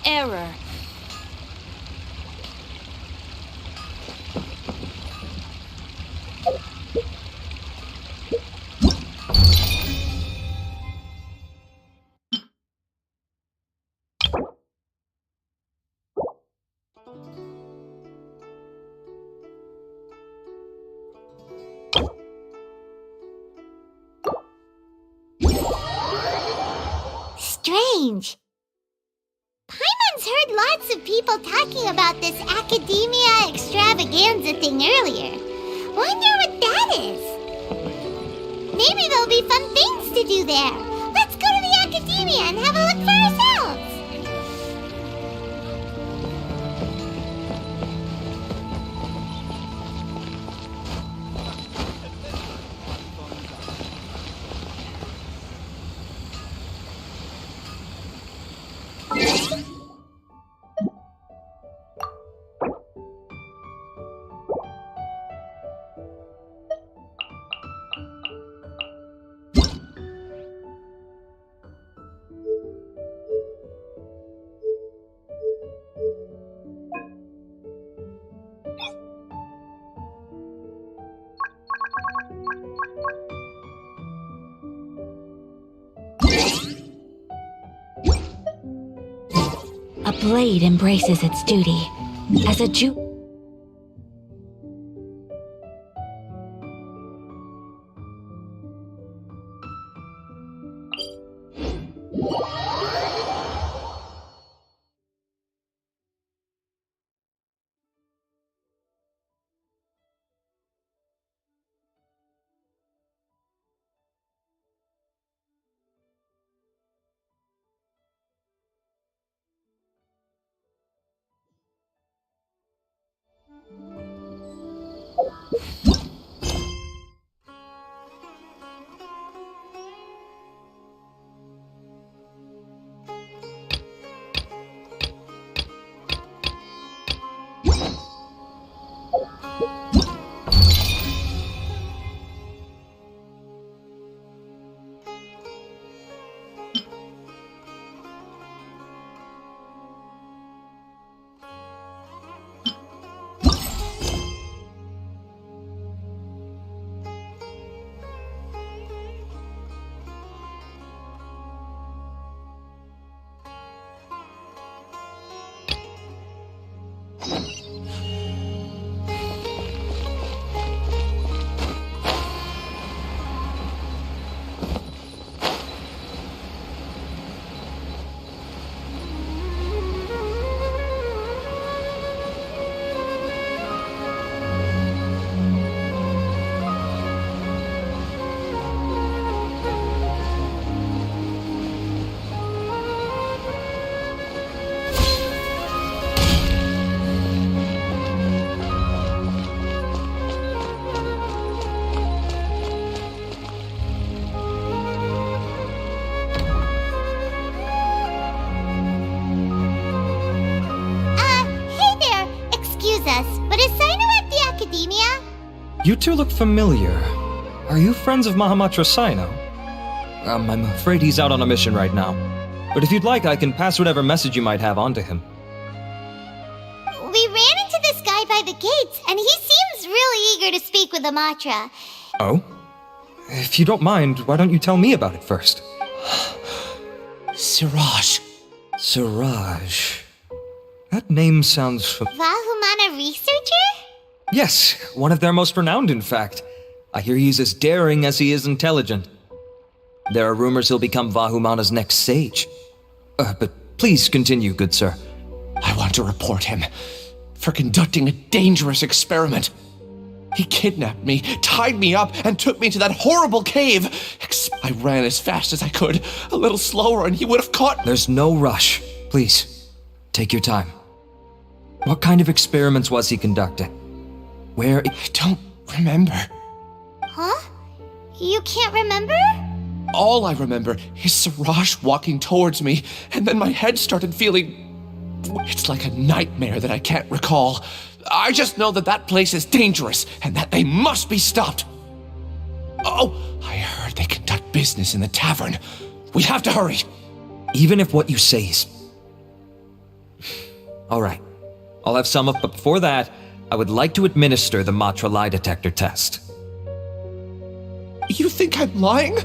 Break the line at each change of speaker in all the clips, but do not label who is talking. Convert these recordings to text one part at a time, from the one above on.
error.
Strange. Paimon's heard lots of people talking about this academia extravaganza thing earlier. Wonder what that is. Maybe there'll be fun things to do there. Let's go to the academia and have a look for ourselves.
A blade embraces its duty. As a Jew...
You two look familiar. Are you friends of Mahamatra Sino? I'm afraid he's out on a mission right now. But if you'd like, I can pass whatever message you might have on to him.
We ran into this guy by the gates, and he seems really eager to speak with Amatra.
Oh? If you don't mind, why don't you tell me about it first?
Siraj.
Siraj. That name sounds
Vahumana researcher?
Yes, one of their most renowned, in fact. I hear he's as daring as he is intelligent. There are rumors he'll become Vahumana's next sage. But please continue, good sir.
I want to report him for conducting a dangerous experiment. He kidnapped me, tied me up, and took me to that horrible cave. I ran as fast as I could, a little slower, and he would have caught...
There's no rush. Please, take your time. What kind of experiments was he conducting? Where...
I don't remember.
Huh? You can't remember?
All I remember is Siraj walking towards me, and then my head started feeling... It's like a nightmare that I can't recall. I just know that that place is dangerous, and that they must be stopped. Oh, I heard they conduct business in the tavern. We have to hurry.
Even if what you say is... Alright. I'll have some up, but before that, I would like to administer the Matra lie detector test.
You think I'm lying?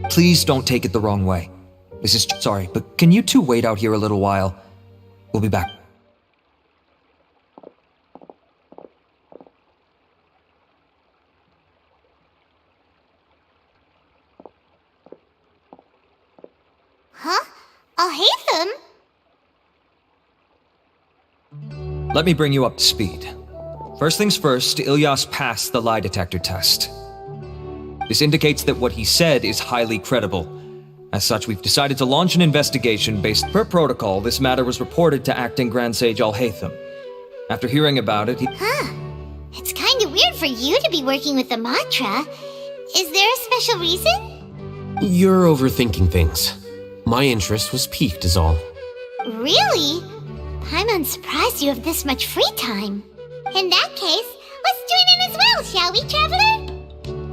Please don't take it the wrong way. This is sorry, but can you two wait out here a little while? We'll be back.
Huh? I'll hate them.
Let me bring you up to speed. First things first, Ilyas passed the lie detector test. This indicates that what he said is highly credible. As such, we've decided to launch an investigation based per protocol. This matter was reported to Acting Grand Sage Al-Haytham. After hearing about it, he...
It's kind of weird for you to be working with the Matra. Is there a special reason?
You're overthinking things. My interest was piqued is all.
Really? I'm surprised you have this much free time. In that case, let's join in as well, shall we, Traveler?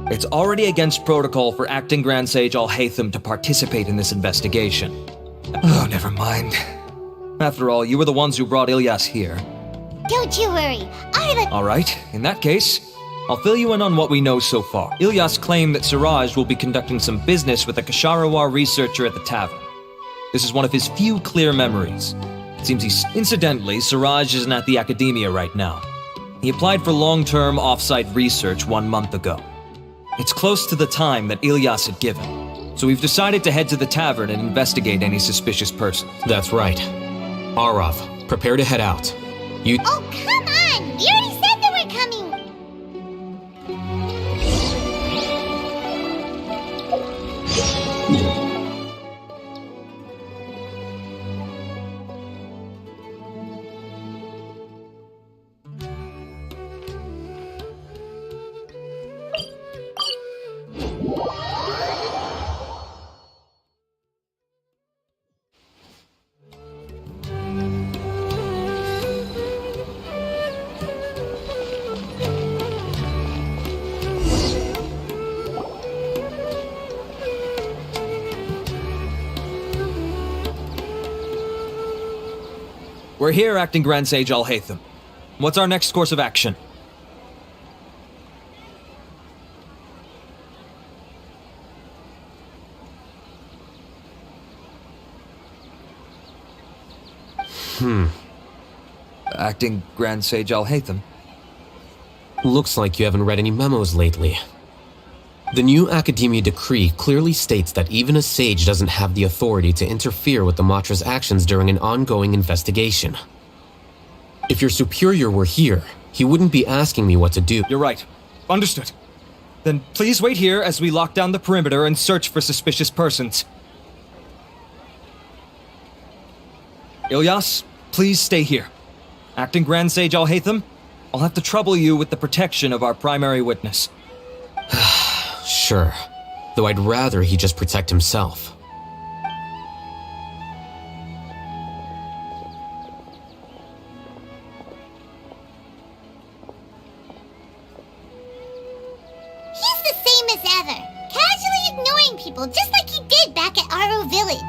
It's already against protocol for Acting Grand Sage Al-Haytham to participate in this investigation. Oh, never mind. After all, you were the ones who brought Ilyas here.
Don't you worry.
Alright, in that case, I'll fill you in on what we know so far. Ilyas claimed that Siraj will be conducting some business with a Kasharawar researcher at the tavern. This is one of his few clear memories. It seems Incidentally, Siraj isn't at the academia right now. He applied for long-term off-site research 1 month ago. It's close to the time that Ilyas had given, so we've decided to head to the tavern and investigate any suspicious persons.
That's right. Arav, prepare to head out. You...
Oh, come on! You already said that we're coming!
We're here, Acting Grand Sage Al-Haytham. What's our next course of action? Acting Grand Sage Al-Haytham?
Looks like you haven't read any memos lately. The new Academia decree clearly states that even a sage doesn't have the authority to interfere with the Matra's actions during an ongoing investigation. If your superior were here, he wouldn't be asking me what to do.
You're right. Understood. Then please wait here as we lock down the perimeter and search for suspicious persons. Ilyas, please stay here. Acting Grand Sage Al-Haytham, I'll have to trouble you with the protection of our primary witness.
Sure, though I'd rather he just protect himself.
He's the same as ever, casually ignoring people just like he did back at Aro Village.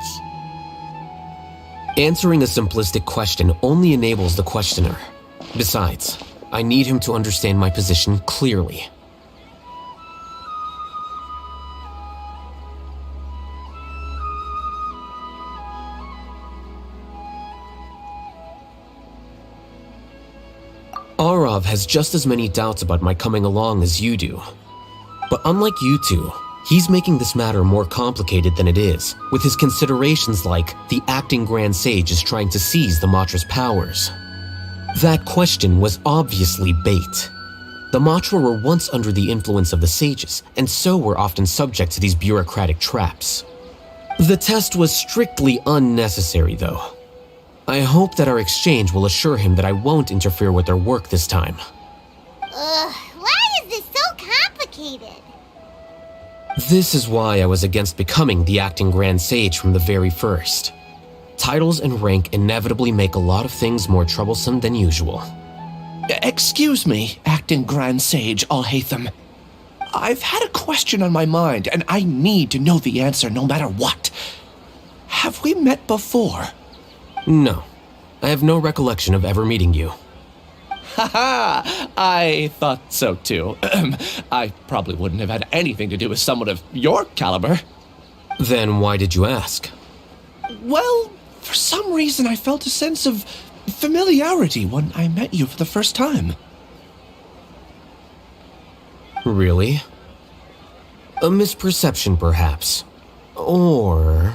Answering a simplistic question only enables the questioner. Besides, I need him to understand my position clearly. Arav has just as many doubts about my coming along as you do. But unlike you two, he's making this matter more complicated than it is, with his considerations like the acting Grand Sage is trying to seize the Matra's powers. That question was obviously bait. The Matra were once under the influence of the sages, and so were often subject to these bureaucratic traps. The test was strictly unnecessary, though. I hope that our exchange will assure him that I won't interfere with their work this time.
Why is this so complicated?
This is why I was against becoming the acting Grand Sage from the very first. Titles and rank inevitably make a lot of things more troublesome than usual.
Excuse me, Acting Grand Sage Al-Haytham. I've had a question on my mind, and I need to know the answer no matter what. Have we met before?
No. I have no recollection of ever meeting you.
Haha, I thought so too. I probably wouldn't have had anything to do with someone of your caliber.
Then why did you ask?
Well, for some reason I felt a sense of familiarity when I met you for the first time.
Really? A misperception, perhaps. Or...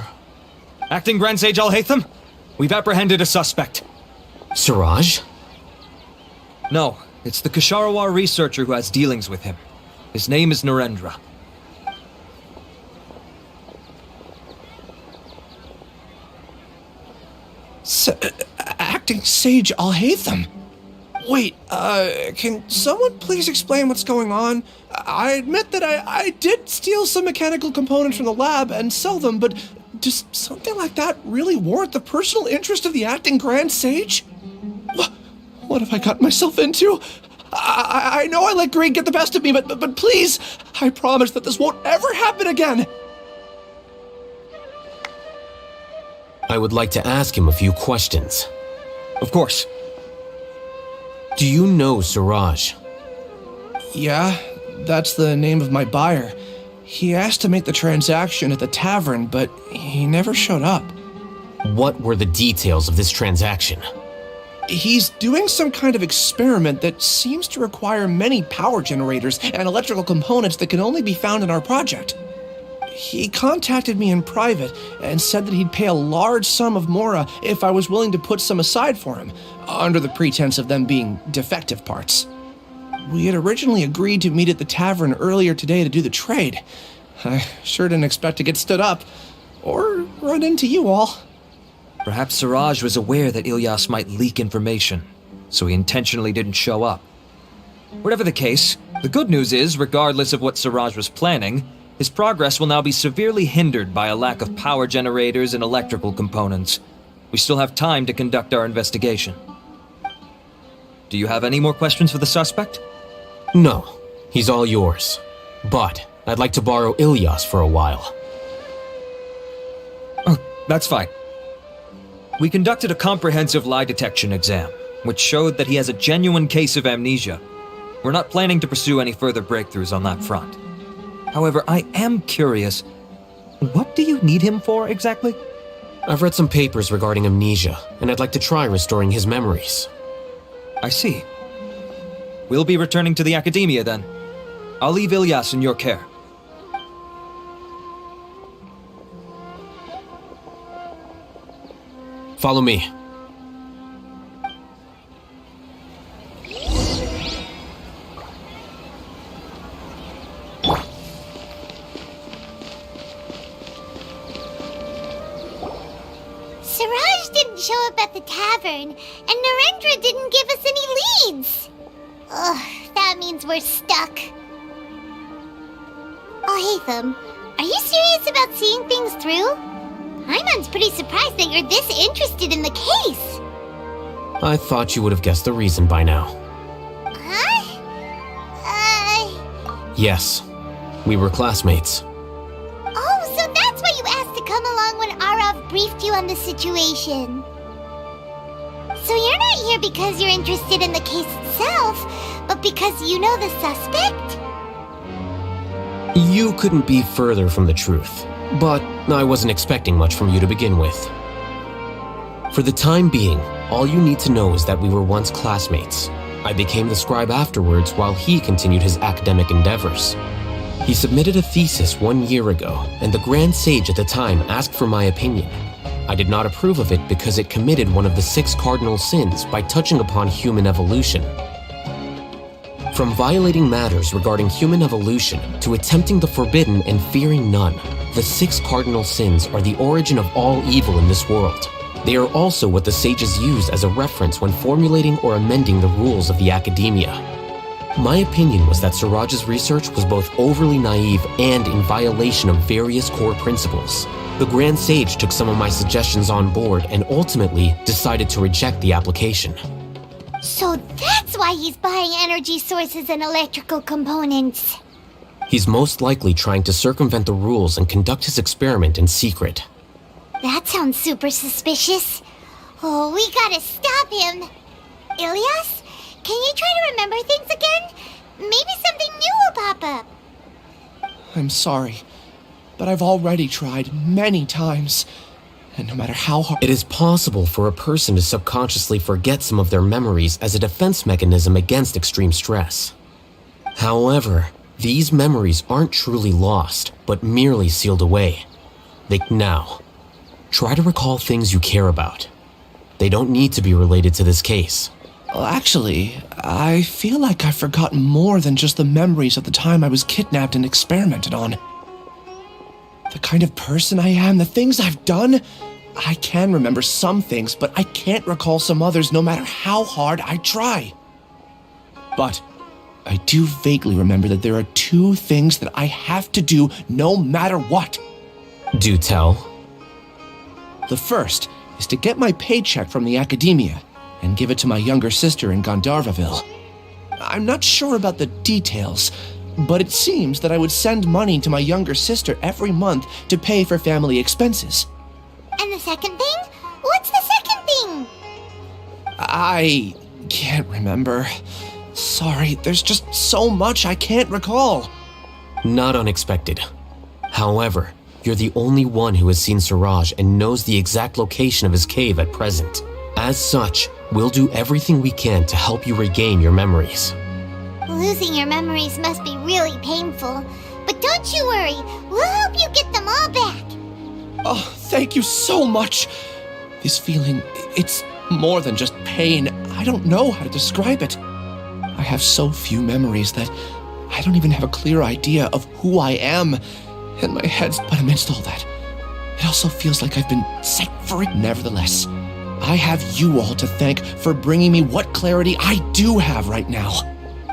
Acting Grand Sage Alhaitham, we've apprehended a suspect.
Siraj?
No, it's the Kasharawar researcher who has dealings with him. His name is Narendra.
Acting Sage Alhaitham? Wait, can someone please explain what's going on? I admit that I did steal some mechanical components from the lab and sell them, but does something like that really warrant the personal interest of the Acting Grand Sage? What have I gotten myself into? I know I let greed get the best of me, but please, I promise that this won't ever happen again.
I would like to ask him a few questions.
Of course.
Do you know Siraj?
Yeah, that's the name of my buyer. He asked to make the transaction at the tavern, but he never showed up.
What were the details of this transaction?
He's doing some kind of experiment that seems to require many power generators and electrical components that can only be found in our project. He contacted me in private and said that he'd pay a large sum of Mora if I was willing to put some aside for him, under the pretense of them being defective parts. We had originally agreed to meet at the tavern earlier today to do the trade. I sure didn't expect to get stood up, or run into you all.
Perhaps Siraj was aware that Ilyas might leak information, so he intentionally didn't show up. Whatever the case, the good news is, regardless of what Siraj was planning, his progress will now be severely hindered by a lack of power generators and electrical components. We still have time to conduct our investigation. Do you have any more questions for the suspect?
No, he's all yours. But I'd like to borrow Ilyas for a while.
Oh, that's fine. We conducted a comprehensive lie detection exam, which showed that he has a genuine case of amnesia. We're not planning to pursue any further breakthroughs on that front. However, I am curious, what do you need him for exactly?
I've read some papers regarding amnesia, and I'd like to try restoring his memories.
I see. We'll be returning to the academia then. I'll leave Ilyas in your care.
Follow me.
Siraj didn't show up at the tavern, and Narendra didn't give us any leads. Ugh, that means we're stuck. Oh, Hatham, are you serious about seeing things through? Hyman's pretty surprised that you're this interested in the case.
I thought you would have guessed the reason by now.
Huh?
Yes, we were classmates.
Oh, so that's why you asked to come along when Arav briefed you on the situation. So you're not here because you're interested in the case itself, but because you know the suspect?
You couldn't be further from the truth, but I wasn't expecting much from you to begin with. For the time being, all you need to know is that we were once classmates. I became the scribe afterwards while he continued his academic endeavors. He submitted a thesis 1 year ago, and the Grand Sage at the time asked for my opinion. I did not approve of it because it committed one of the 6 cardinal sins by touching upon human evolution. From violating matters regarding human evolution to attempting the forbidden and fearing none, the 6 cardinal sins are the origin of all evil in this world. They are also what the sages use as a reference when formulating or amending the rules of the academia. My opinion was that Siraj's research was both overly naive and in violation of various core principles. The Grand Sage took some of my suggestions on board and ultimately decided to reject the application.
So that's why he's buying energy sources and electrical components.
He's most likely trying to circumvent the rules and conduct his experiment in secret.
That sounds super suspicious. Oh, we gotta stop him. Ilias, can you try to remember things again? Maybe something new will pop up.
I'm sorry, but I've already tried many times. And no matter how hard...
It is possible for a person to subconsciously forget some of their memories as a defense mechanism against extreme stress. However, these memories aren't truly lost, but merely sealed away. Now, try to recall things you care about. They don't need to be related to this case.
Well, actually, I feel like I've forgotten more than just the memories of the time I was kidnapped and experimented on. The kind of person I am, the things I've done, I can remember some things, but I can't recall some others no matter how hard I try. But I do vaguely remember that there are 2 things that I have to do no matter what.
Do tell.
The first is to get my paycheck from the academia and give it to my younger sister in Gandharvaville. I'm not sure about the details, but it seems that I would send money to my younger sister every month to pay for family expenses.
And the second thing? What's the second thing?
I can't remember. Sorry, there's just so much I can't recall.
Not unexpected. However, you're the only one who has seen Suraj and knows the exact location of his cave at present. As such, we'll do everything we can to help you regain your memories.
Losing your memories must be really painful. But don't you worry, we'll help you get them all back.
Oh, thank you so much. This feeling, it's more than just pain. I don't know how to describe it. I have so few memories that I don't even have a clear idea of who I am. And my head's but amidst all that. It also feels like I've been set free. Nevertheless, I have you all to thank for bringing me what clarity I do have right now.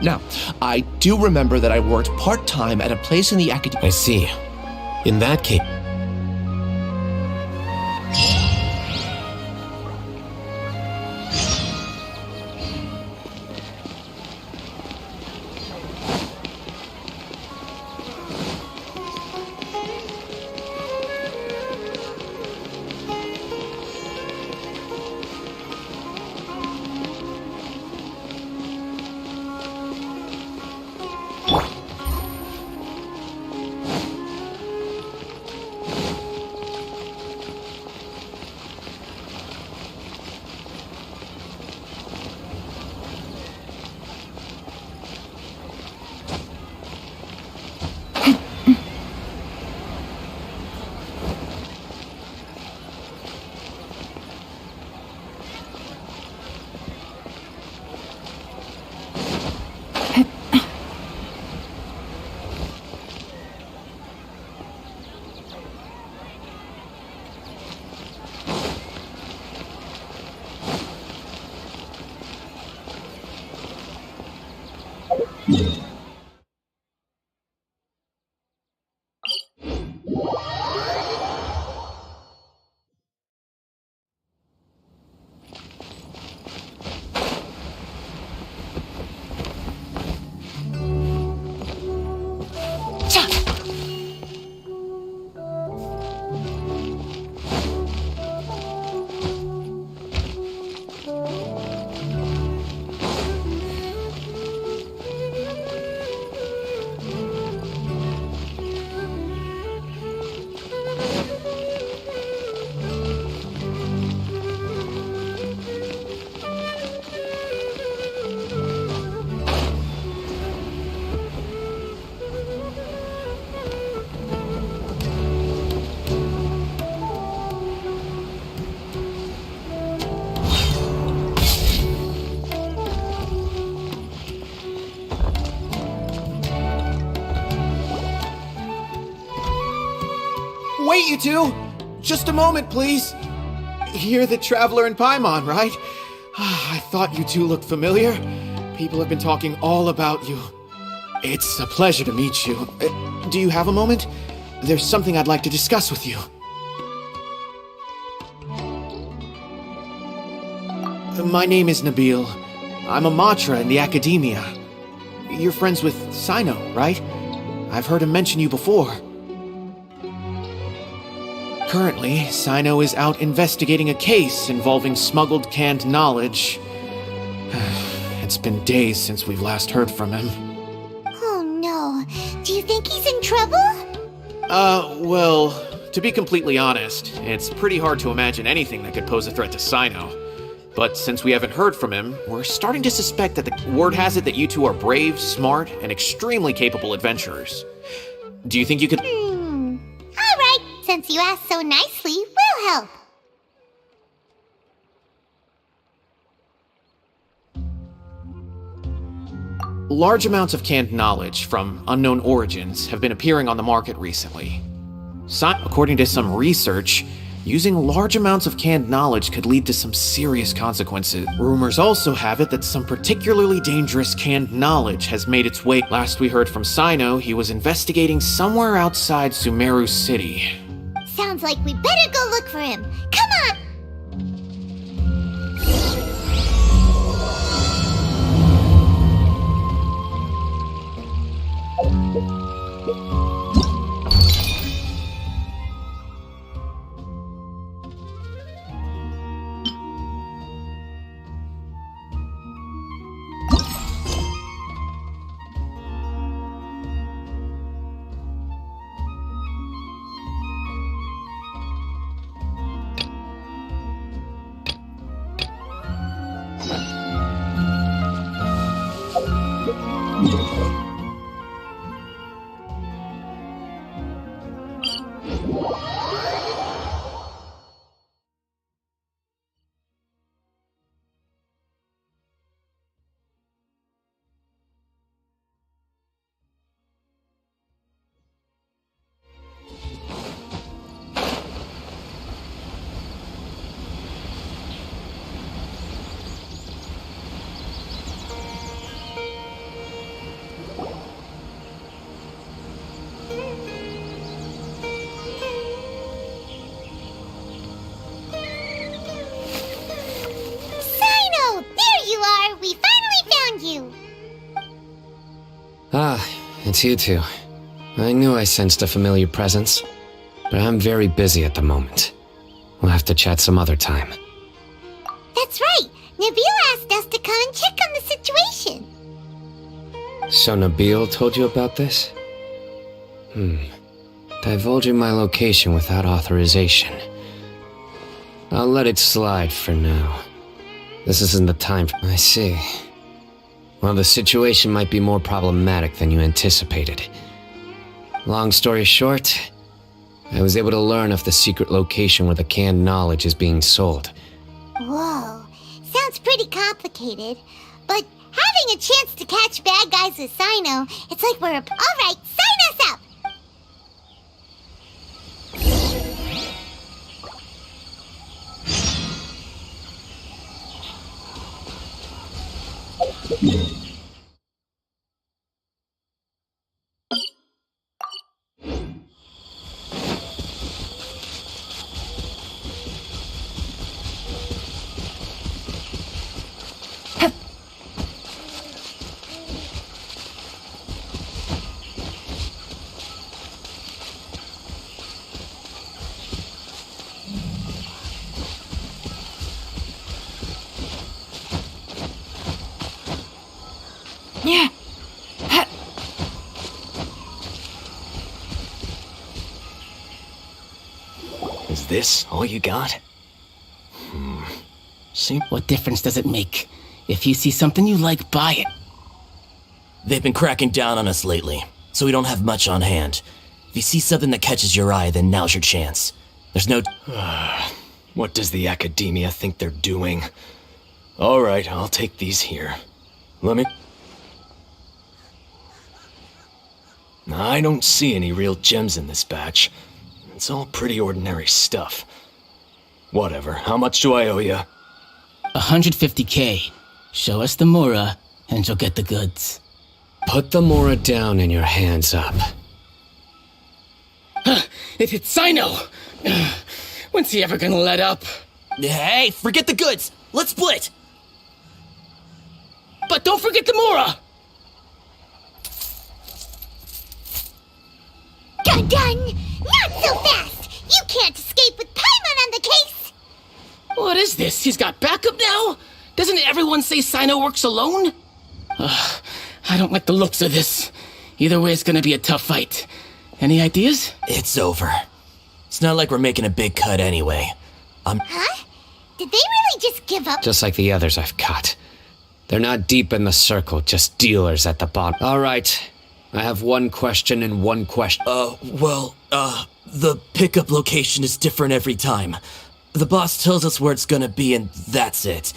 Now, I do remember that I worked part-time at a place in the academy.
I see. In that case...
Wait, you two! Just a moment, please. You're the Traveler in Paimon, right? I thought you two looked familiar. People have been talking all about you. It's a pleasure to meet you. Do you have a moment? There's something I'd like to discuss with you. My name is Nabil. I'm a Matra in the Academia. You're friends with Sino, right? I've heard him mention you before. Currently, Sino is out investigating a case involving smuggled canned knowledge. It's been days since we've last heard from him.
Oh no. Do you think he's in trouble?
Well, to be completely honest, it's pretty hard to imagine anything that could pose a threat to Sino. But since we haven't heard from him, we're starting to suspect that the word has it that you two are brave, smart, and extremely capable adventurers. Do you think you could...
Alright, since you asked so nicely, we'll help.
Large amounts of canned knowledge from unknown origins have been appearing on the market recently. According to some research, using large amounts of canned knowledge could lead to some serious consequences. Rumors also have it that some particularly dangerous canned knowledge has made its way. Last we heard from Sino, he was investigating somewhere outside Sumeru City.
Sounds like we better go look for him. Come on!
Ah, it's you two. I knew I sensed a familiar presence, but I'm very busy at the moment. We'll have to chat some other time.
That's right! Nabil asked us to come and check on the situation.
So Nabil told you about this? Divulging my location without authorization. I'll let it slide for now. This isn't the time for... I see. Well, the situation might be more problematic than you anticipated. Long story short, I was able to learn of the secret location where the canned knowledge is being sold.
Whoa, sounds pretty complicated. But having a chance to catch bad guys with Sino, it's like we're... Alright, sign us up!
Yeah.
Is this all you got?
What difference does it make? If you see something you like, buy it.
They've been cracking down on us lately, so we don't have much on hand. If you see something that catches your eye, then now's your chance. There's no... What does the Academia think they're doing? Alright, I'll take these here. Let me... I don't see any real gems in this batch. It's all pretty ordinary stuff. Whatever, how much do I owe you?
150K. Show us the Mora, and you'll get the goods.
Put the Mora down and your hands up.
It hit Sino! When's he ever gonna let up?
Hey, forget the goods! Let's split!
But don't forget the Mora!
Dun dun! Not so fast! You can't escape
What is this? He's got backup now? Doesn't everyone say Sino works alone? I don't like the looks of this. Either way, it's gonna be a tough fight. Any ideas?
It's over. It's not like we're making a big cut anyway.
Huh? Did they really just give up?
Just like the others I've caught. They're not deep in the circle, just dealers at the bottom. All right. I have one question and one question.
The pickup location is different every time. The boss tells us where it's gonna be and that's it.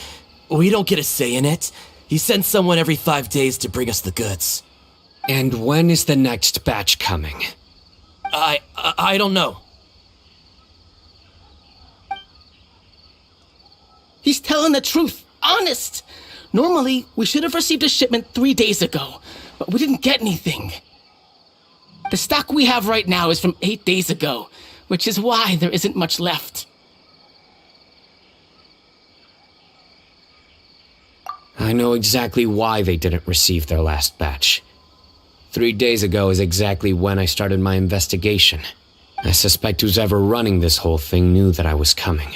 We don't get a say in it. He sends someone every 5 days to bring us the goods.
And when is the next batch coming?
I don't know.
He's telling the truth. Honest. Normally, we should have received a shipment 3 days ago, but we didn't get anything. The stock we have right now is from 8 days ago, which is why there isn't much left.
I know exactly why they didn't receive their last batch. 3 days ago is exactly when I started my investigation. I suspect who's ever running this whole thing knew that I was coming.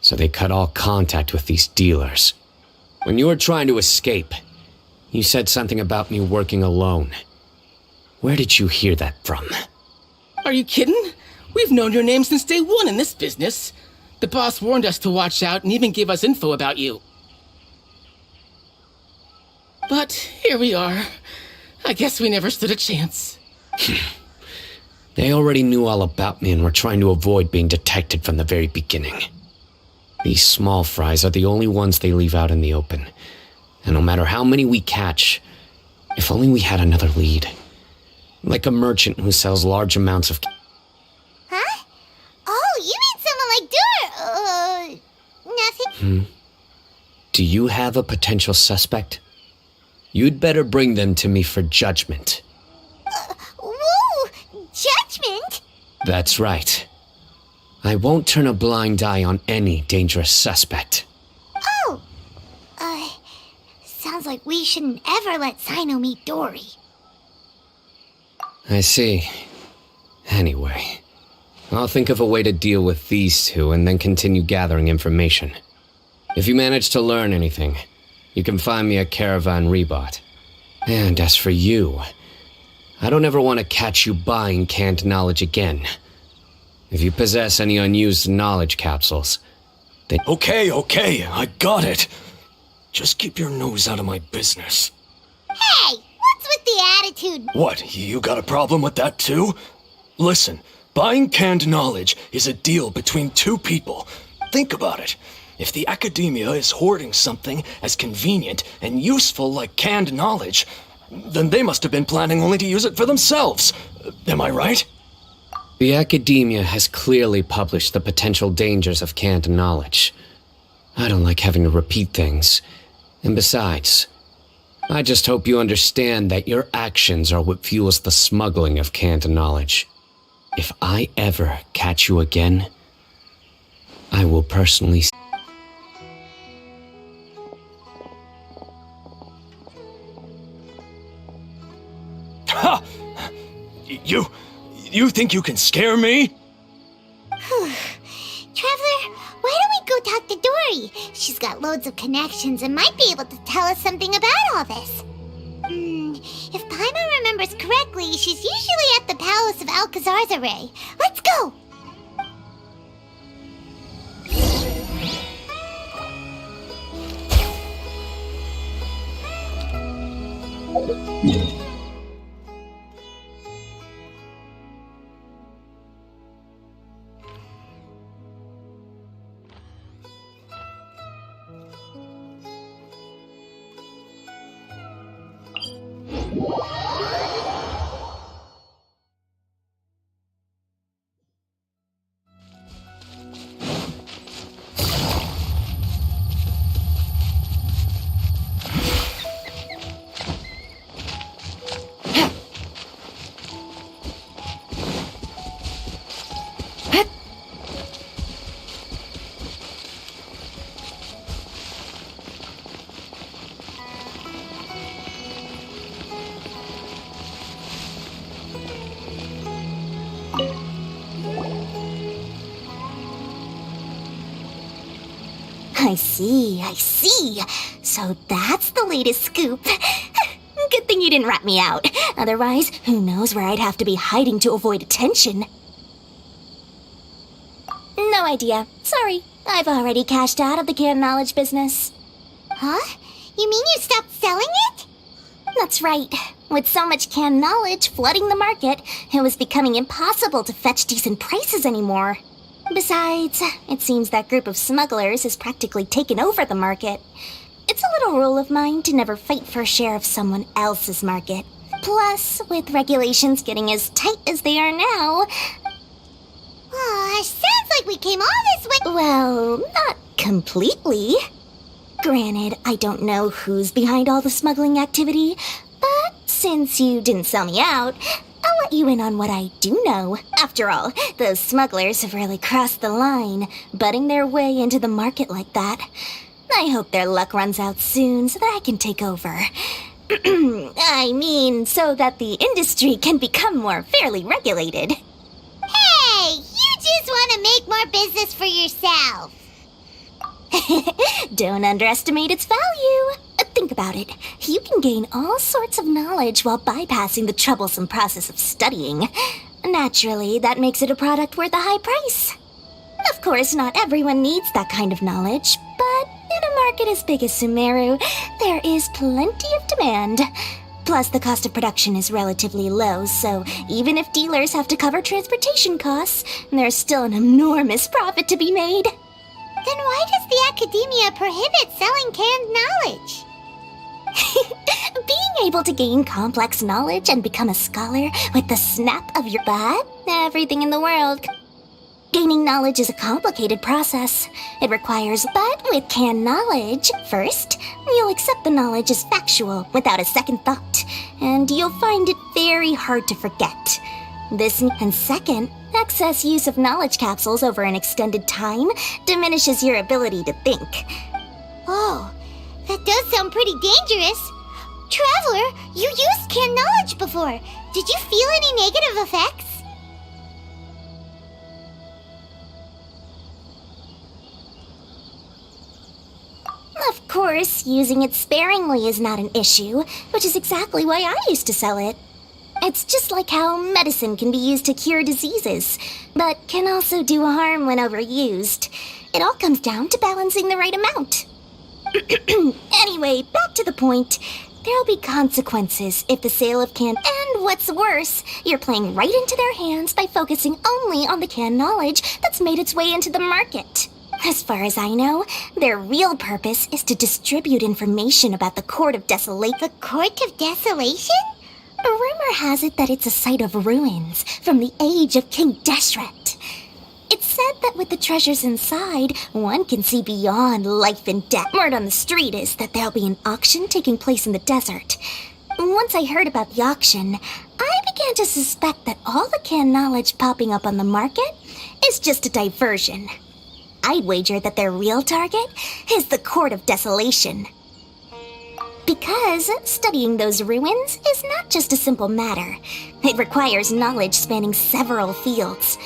So they cut all contact with these dealers. When you were trying to escape, you said something about me working alone. Where did you hear that from?
Are you kidding? We've known your name since day one in this business. The boss warned us to watch out and even gave us info about you. But here we are. I guess we never stood a chance.
They already knew all about me and were trying to avoid being detected from the very beginning. These small fries are the only ones they leave out in the open. And no matter how many we catch, if only we had another lead. Like a merchant who sells large amounts of...
Huh? Oh, you mean someone like nothing.
Do you have a potential suspect? You'd better bring them to me for judgment.
Whoa! Judgment?
That's right. I won't turn a blind eye on any dangerous suspect.
Oh! Sounds like we shouldn't ever let Sino meet Dory.
I see. Anyway, I'll think of a way to deal with these two and then continue gathering information. If you manage to learn anything, you can find me a Caravan Rebot. And as for you, I don't ever want to catch you buying canned knowledge again. If you possess any unused knowledge capsules, then...
Okay, I got it. Just keep your nose out of my business.
Hey! What's with the attitude?
What, you got a problem with that too? Listen, buying canned knowledge is a deal between two people. Think about it. If the academia is hoarding something as convenient and useful like canned knowledge, then they must have been planning only to use it for themselves. Am I right?
The academia has clearly published the potential dangers of canned knowledge. I don't like having to repeat things. And besides, I just hope you understand that your actions are what fuels the smuggling of canned knowledge. If I ever catch you again, I will personally...
Ha! You think you can scare me?
Traveler, why don't we go talk to Dory? She's got loads of connections and might be able to tell us something about all this. If Paimon remembers correctly, she's usually at the palace of Alcazar's array. Let's go! I see. So that's the latest scoop. Good thing you didn't rat me out. Otherwise, who knows where I'd have to be hiding to avoid attention. No idea. Sorry. I've already cashed out of the canned knowledge business. Huh? You mean you stopped selling it? That's right. With so much canned knowledge flooding the market, it was becoming impossible to fetch decent prices anymore. Besides, it seems that group of smugglers has practically taken over the market. It's a little rule of mine to never fight for a share of someone else's market. Plus, with regulations getting as tight as they are now... sounds like we came all this way... Well, not completely. Granted, I don't know who's behind all the smuggling activity, but since you didn't sell me out, I'll let you in on what I do know. After all, those smugglers have really crossed the line, butting their way into the market like that. I hope their luck runs out soon so that I can take over. I mean, so that the industry can become more fairly regulated. Hey, you just want to make more business for yourself. Don't underestimate its value. Think about it. You can gain all sorts of knowledge while bypassing the troublesome process of studying. Naturally, that makes it a product worth a high price. Of course, not everyone needs that kind of knowledge, but in a market as big as Sumeru, there is plenty of demand. Plus, the cost of production is relatively low, so even if dealers have to cover transportation costs, there's still an enormous profit to be made. Then why does the academia prohibit selling canned knowledge? Being able to gain complex knowledge and become a scholar with the snap of your butt? Everything in the world. Gaining knowledge is a complicated process. It requires, but with canned knowledge, first, you'll accept the knowledge as factual without a second thought, and you'll find it very hard to forget. This, and second, excess use of knowledge capsules over an extended time diminishes your ability to think. Oh, that does sound pretty dangerous. Traveler, you used canned knowledge before. Did you feel any negative effects? Of course, using it sparingly is not an issue, which is exactly why I used to sell it. It's just like how medicine can be used to cure diseases, but can also do harm when overused. It all comes down to balancing the right amount. Anyway, back to the point. There'll be consequences if the sale of canned... And what's worse, you're playing right into their hands by focusing only on the canned knowledge that's made its way into the market. As far as I know, their real purpose is to distribute information about the Court of Desolation. The Court of Desolation? A rumor has it that it's a site of ruins from the age of King Deshret. It's said that with the treasures inside, one can see beyond life and death. Word on the street is that there'll be an auction taking place in the desert. Once I heard about the auction, I began to suspect that all the canned knowledge popping up on the market is just a diversion. I'd wager that their real target is the Court of Desolation. Because studying those ruins is not just a simple matter. It requires knowledge spanning several fields.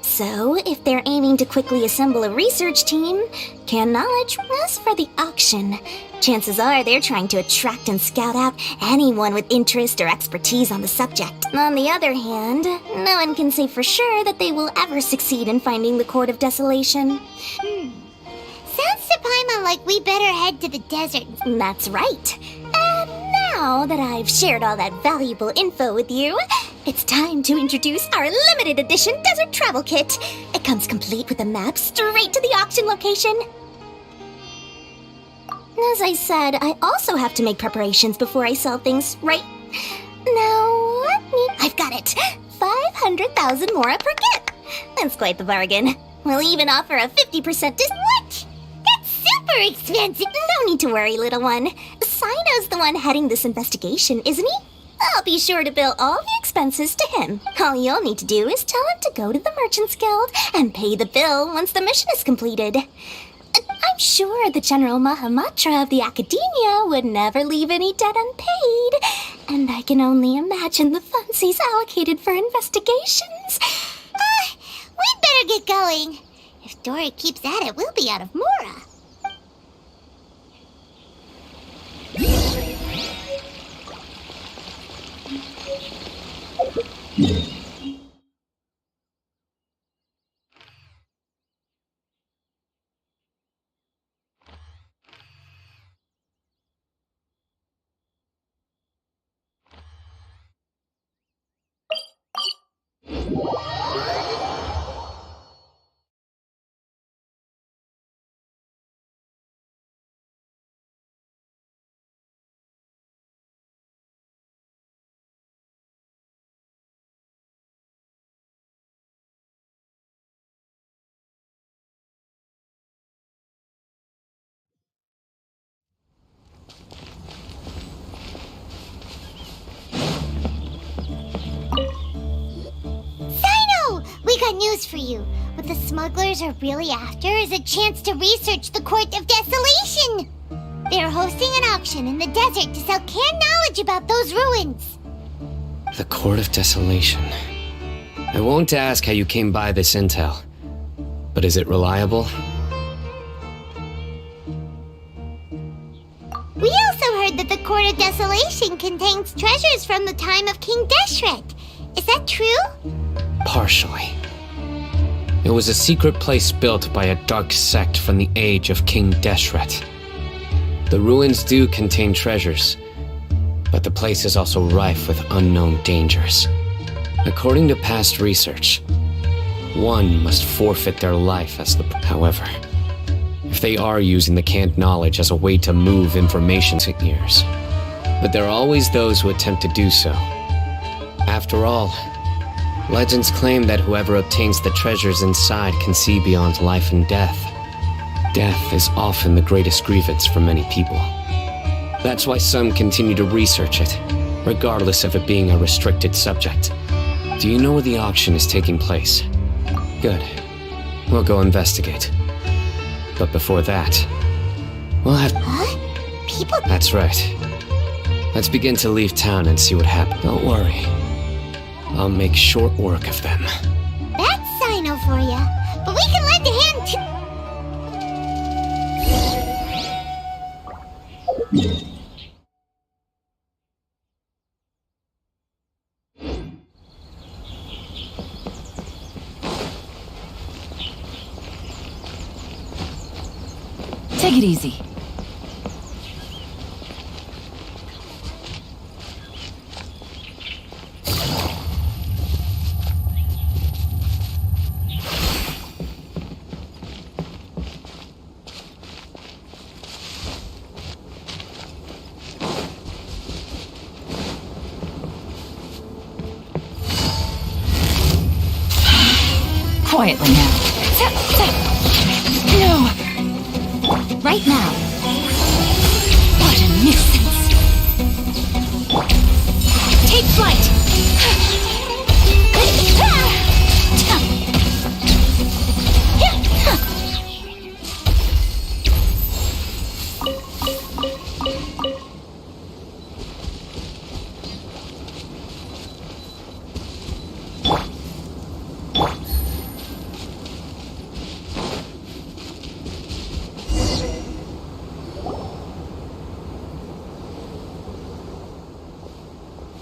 So, if they're aiming to quickly assemble a research team, canned knowledge was for the auction. Chances are they're trying to attract and scout out anyone with interest or expertise on the subject. On the other hand, no one can say for sure that they will ever succeed in finding the Court of Desolation. Sounds to Paimon like we better head to the desert. That's right. And now that I've shared all that valuable info with you, it's time to introduce our limited edition desert travel kit. It comes complete with a map straight to the auction location. As I said, I also have to make preparations before I sell things, right? Now, I've got it. 500,000 mora per kit. That's quite the bargain. We'll even offer a 50% discount. What? That's super expensive. No need to worry, little one. Sino's the one heading this investigation, isn't he? I'll be sure to bill all the expenses to him. All you'll need to do is tell him to go to the Merchants Guild and pay the bill once the mission is completed. I'm sure the General Mahamatra of the Academia would never leave any debt unpaid, and I can only imagine the funds he's allocated for investigations. We'd better get going. If Dory keeps at it, we'll be out of Mora. Sino! We got news for you. What the smugglers are really after is a chance to research the Court of Desolation. They are hosting an auction in the desert to sell canned knowledge about those ruins.
The Court of Desolation. I won't ask how you came by this intel, but is it reliable?
We also heard that the Court of Desolation contains treasures from the time of King Deshret. Is that true?
Partially. It was a secret place built by a dark sect from the age of King Deshret. The ruins do contain treasures, but the place is also rife with unknown dangers. According to past research, one must forfeit their life as the... However, if they are using the canned knowledge as a way to move information to ears, but there are always those who attempt to do so. After all, legends claim that whoever obtains the treasures inside can see beyond life and death. Death is often the greatest grievance for many people. That's why some continue to research it, regardless of it being a restricted subject. Do you know where the auction is taking place? Good. We'll go investigate. But before that, we'll have...
Huh? People...
That's right. Let's begin to leave town and see what happens. Don't worry. I'll make short work of them.
That's Sino for ya. But we can lend a hand to...
Take it easy. Quietly now. No! Right now. What a nuisance. Take flight!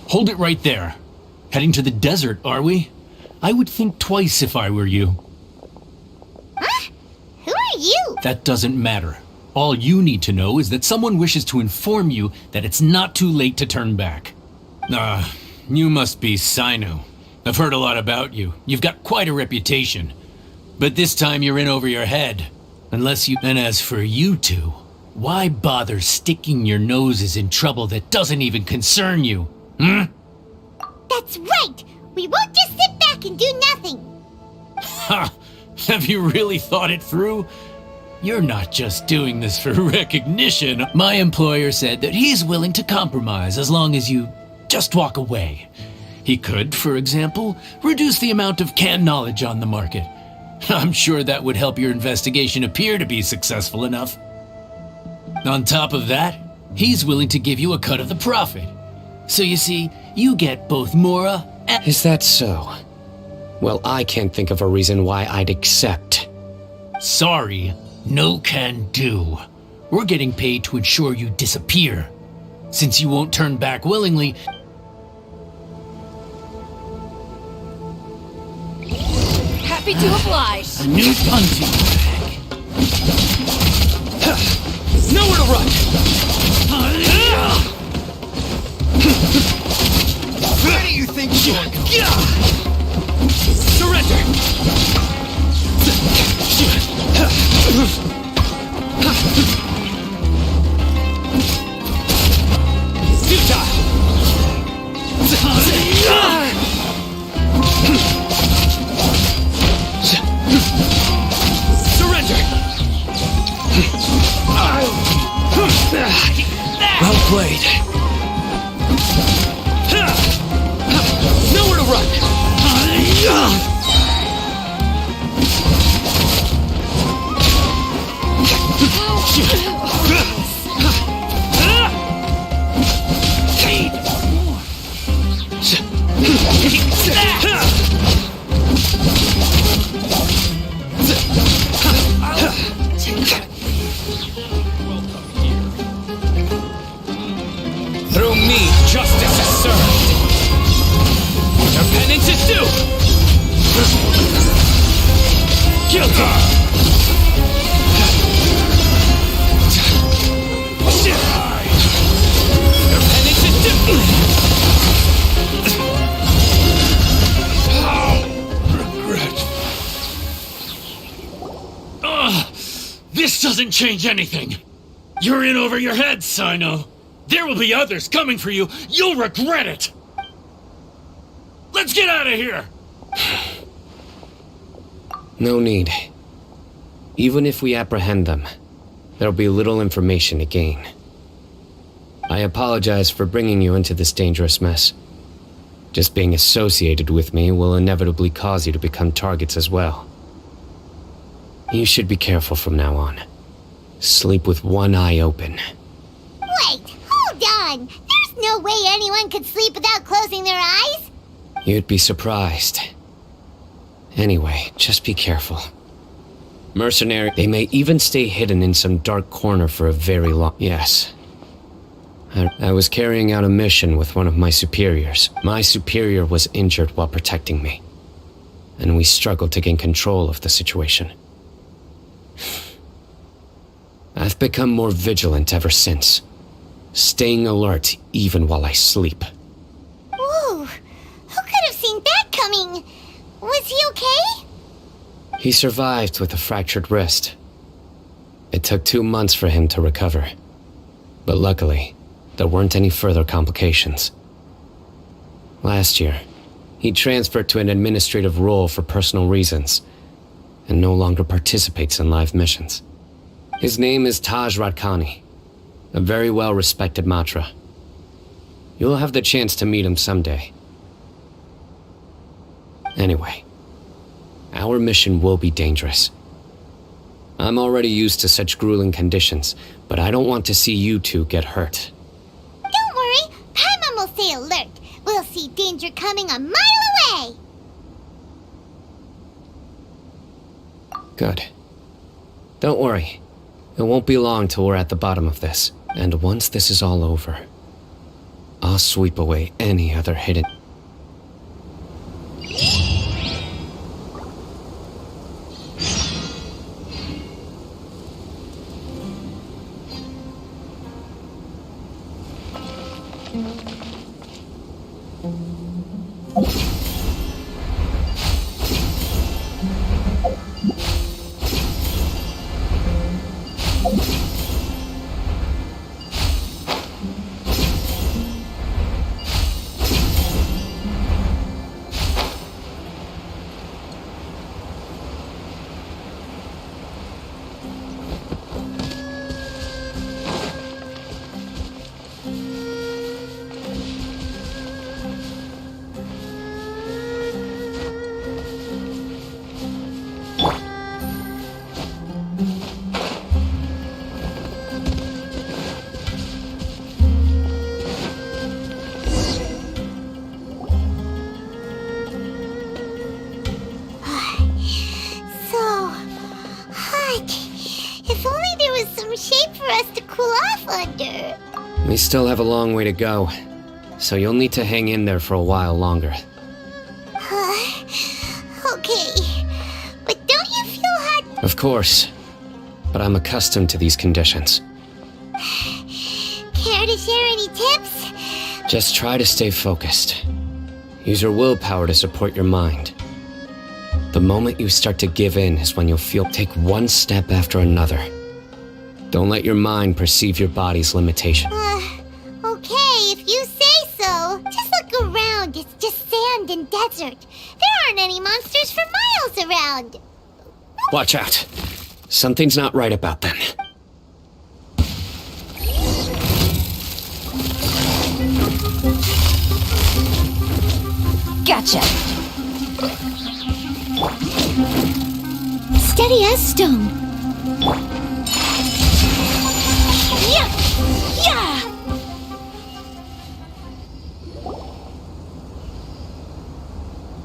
Hold it right there. Heading to the desert, are we? I would think twice if I were you.
Huh? Who are you?
That doesn't matter. All you need to know is that someone wishes to inform you that it's not too late to turn back. You must be Sino. I've heard a lot about you. You've got quite a reputation. But this time you're in over your head. Unless you... And as for you two, why bother sticking your noses in trouble that doesn't even concern you?
That's right! We won't just sit back and do nothing!
Ha! Have you really thought it through? You're not just doing this for recognition. My employer said that he's willing to compromise as long as you just walk away. He could, for example, reduce the amount of canned knowledge on the market. I'm sure that would help your investigation appear to be successful enough. On top of that, he's willing to give you a cut of the profit. So you see, you get both Mora and...
Is that so? Well, I can't think of a reason why I'd accept.
Sorry, no can do. We're getting paid to ensure you disappear. Since you won't turn back willingly...
Happy to oblige.
A new punching bag.
Nowhere to run! Where do you think you're going? Surrender! Futile! Surrender! Well played. Nowhere to run! Through me, justice is served. Your penance is due. Guilty. Your penance is due.
This doesn't change anything. You're in over your head, Sino. There will be others coming for you. You'll regret it. Let's get out of here.
No need. Even if we apprehend them, there'll be little information to gain. I apologize for bringing you into this dangerous mess. Just being associated with me will inevitably cause you to become targets as well. You should be careful from now on. Sleep with one eye open.
Wait, hold on. There's no way anyone could sleep without closing their eyes.
You'd be surprised. Anyway, just be careful. Mercenary, they may even stay hidden in some dark corner for a very long... Yes. I was carrying out a mission with one of my superiors. My superior was injured while protecting me, and we struggled to gain control of the situation. I've become more vigilant ever since, staying alert even while I sleep.
Ooh, who could have seen that coming? Was he okay?
He survived with a fractured wrist. It took 2 months for him to recover, but luckily, there weren't any further complications. Last year, he transferred to an administrative role for personal reasons, and no longer participates in live missions. His name is Taj Radkani, a very well-respected Matra. You'll have the chance to meet him someday. Anyway, our mission will be dangerous. I'm already used to such grueling conditions, but I don't want to see you two get hurt.
Don't worry, Paimon will stay alert. We'll see danger coming a mile away.
Good. Don't worry. It won't be long till we're at the bottom of this. And once this is all over, I'll sweep away any other hidden...
Shape for us to cool off under.
We still have a long way to go, so you'll need to hang in there for a while longer.
Okay.
course. But I'm accustomed to these conditions.
Care to share any tips?
Just try to stay focused. Use your willpower to support your mind. The moment you start to give in is when you'll feel take one step after another. Don't let your mind perceive your body's limitation.
Okay, if you say so. Just look around. It's just sand and desert. There aren't any monsters for miles around.
Watch out. Something's not right about them.
Gotcha.
Steady as stone. Yeah! Yeah!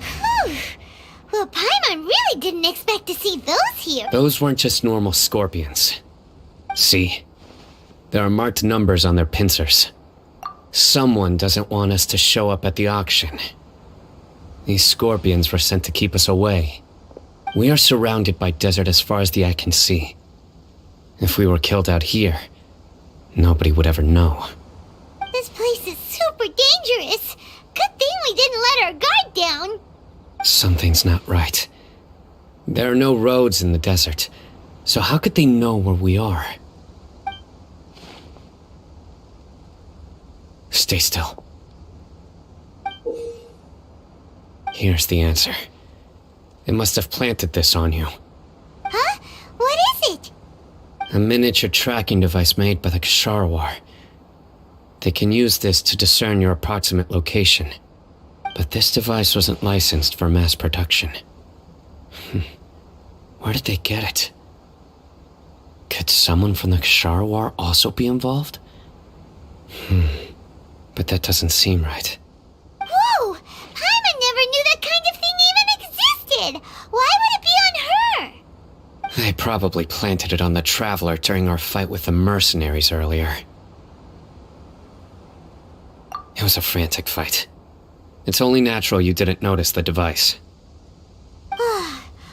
Whew. Well, Paimon really didn't expect to see those here.
Those weren't just normal scorpions. See? There are marked numbers on their pincers. Someone doesn't want us to show up at the auction. These scorpions were sent to keep us away. We are surrounded by desert as far as the eye can see. If we were killed out here, nobody would ever know.
This place is super dangerous. Good thing we didn't let our guard down.
Something's not right. There are no roads in the desert, so how could they know where we are? Stay still. Here's the answer. It must have planted this on you.
Huh? What is it?
A miniature tracking device made by the Ksharawar. They can use this to discern your approximate location. But this device wasn't licensed for mass production. Where did they get it? Could someone from the Ksharawar also be involved? But that doesn't seem right.
Whoa! Paimon never knew that kind of thing even existed! Why would it be on her?
They probably planted it on the Traveler during our fight with the mercenaries earlier. It was a frantic fight. It's only natural you didn't notice the device.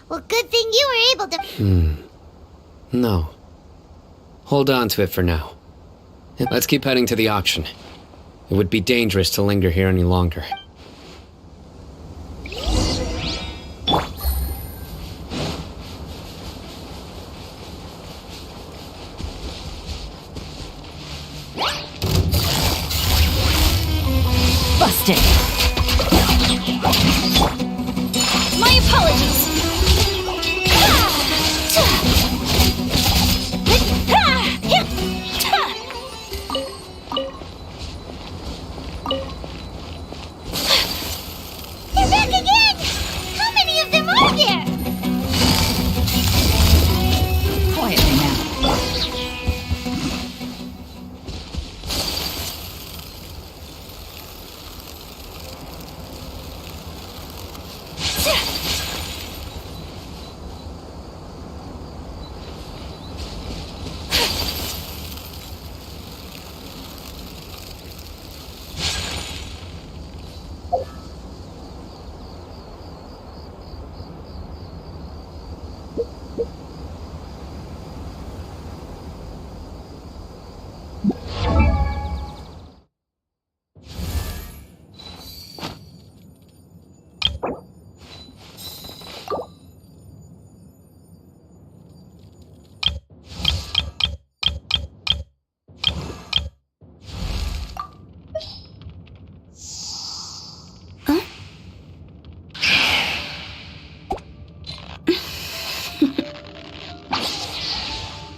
Well, good thing you were able to...
No. Hold on to it for now. Let's keep heading to the auction. It would be dangerous to linger here any longer.
Busted. My apologies.
They're back again! How many of them are there?
Quietly now.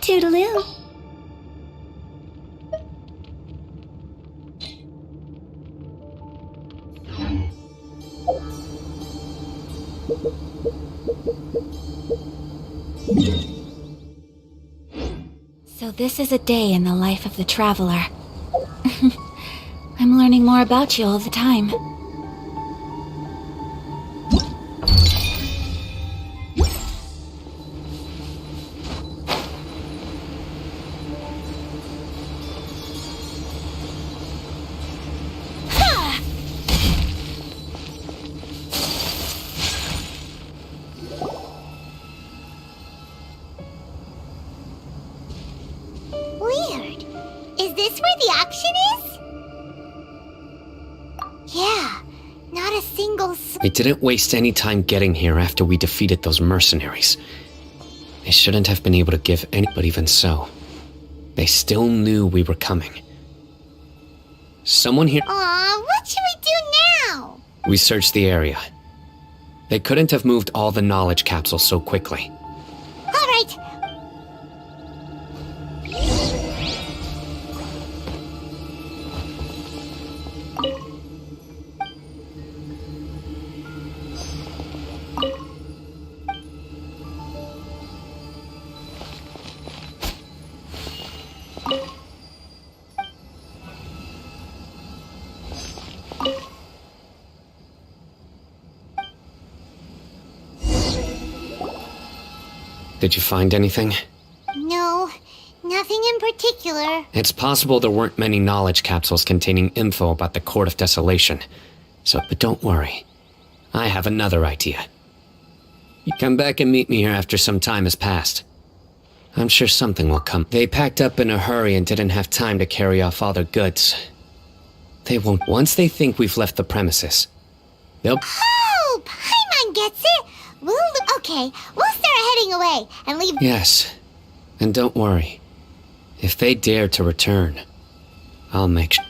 Toodaloo.
So this is a day in the life of the Traveler. I'm learning more about you all the time.
Is this where the auction is? Yeah, not a single
They didn't waste any time getting here after we defeated those mercenaries. They shouldn't have been able to give any, but even so, they still knew we were coming. Someone here.
Aw, what should we do now?
We searched the area. They couldn't have moved all the knowledge capsules so quickly.
All right.
Did you find anything?
No, nothing in particular.
It's possible there weren't many knowledge capsules containing info about the Court of Desolation. But don't worry. I have another idea. You come back and meet me here after some time has passed. I'm sure something will come. They packed up in a hurry and didn't have time to carry off all their goods. They won't. Once they think we've left the premises, they'll...
Oh, Paimon gets it. Okay, we'll start heading away and leave.
Yes. And don't worry. If they dare to return, I'll make sure.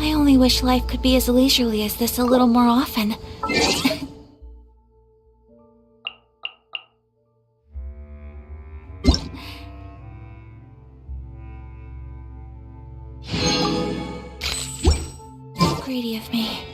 I only wish life could be as leisurely as this a little more often. Greedy of me.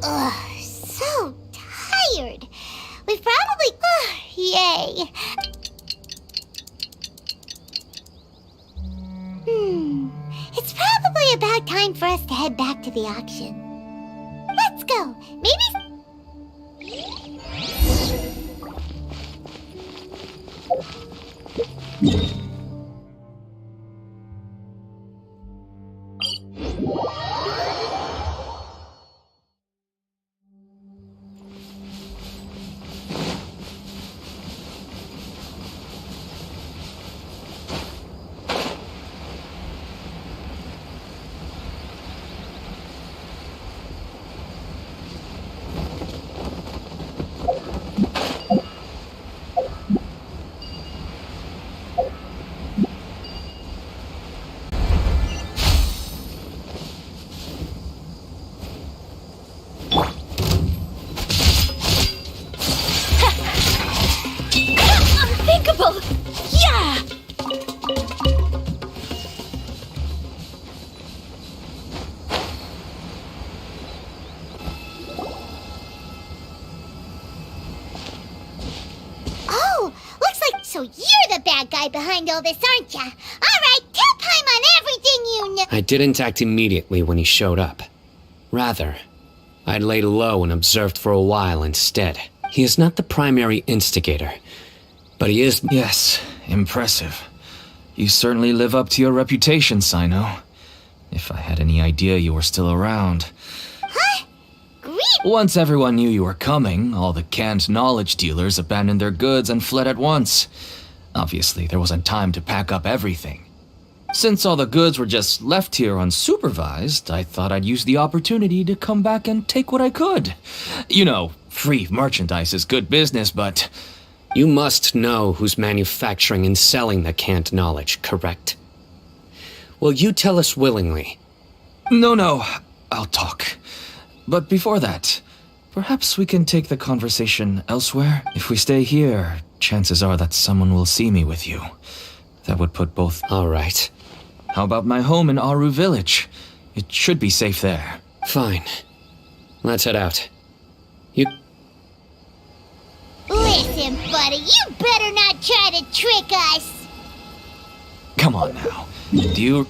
Ugh, so tired. We've probably... yay. It's probably about time for us to head back to the auction. Let's go. Maybe...
Unthinkable! Yeah!
Oh, looks like... So you're the bad guy behind all this, aren't ya? All right, tell Paimon everything you know.
I didn't act immediately when he showed up. Rather, I'd laid low and observed for a while instead. He is not the primary instigator, but he is...
Yes, impressive. You certainly live up to your reputation, Sino. If I had any idea you were still around.
Huh? Great!
Once everyone knew you were coming, all the canned knowledge dealers abandoned their goods and fled at once. Obviously, there wasn't time to pack up everything. Since all the goods were just left here unsupervised, I thought I'd use the opportunity to come back and take what I could. You know, free merchandise is good business, but...
You must know who's manufacturing and selling the canned knowledge, correct? Will you tell us willingly?
No, I'll talk. But before that, perhaps we can take the conversation elsewhere? If we stay here, chances are that someone will see me with you. That would put both...
All right.
How about my home in Aru Village? It should be safe there.
Fine. Let's head out. You...
Listen, buddy, you better not try to trick us!
Come on now. Do you...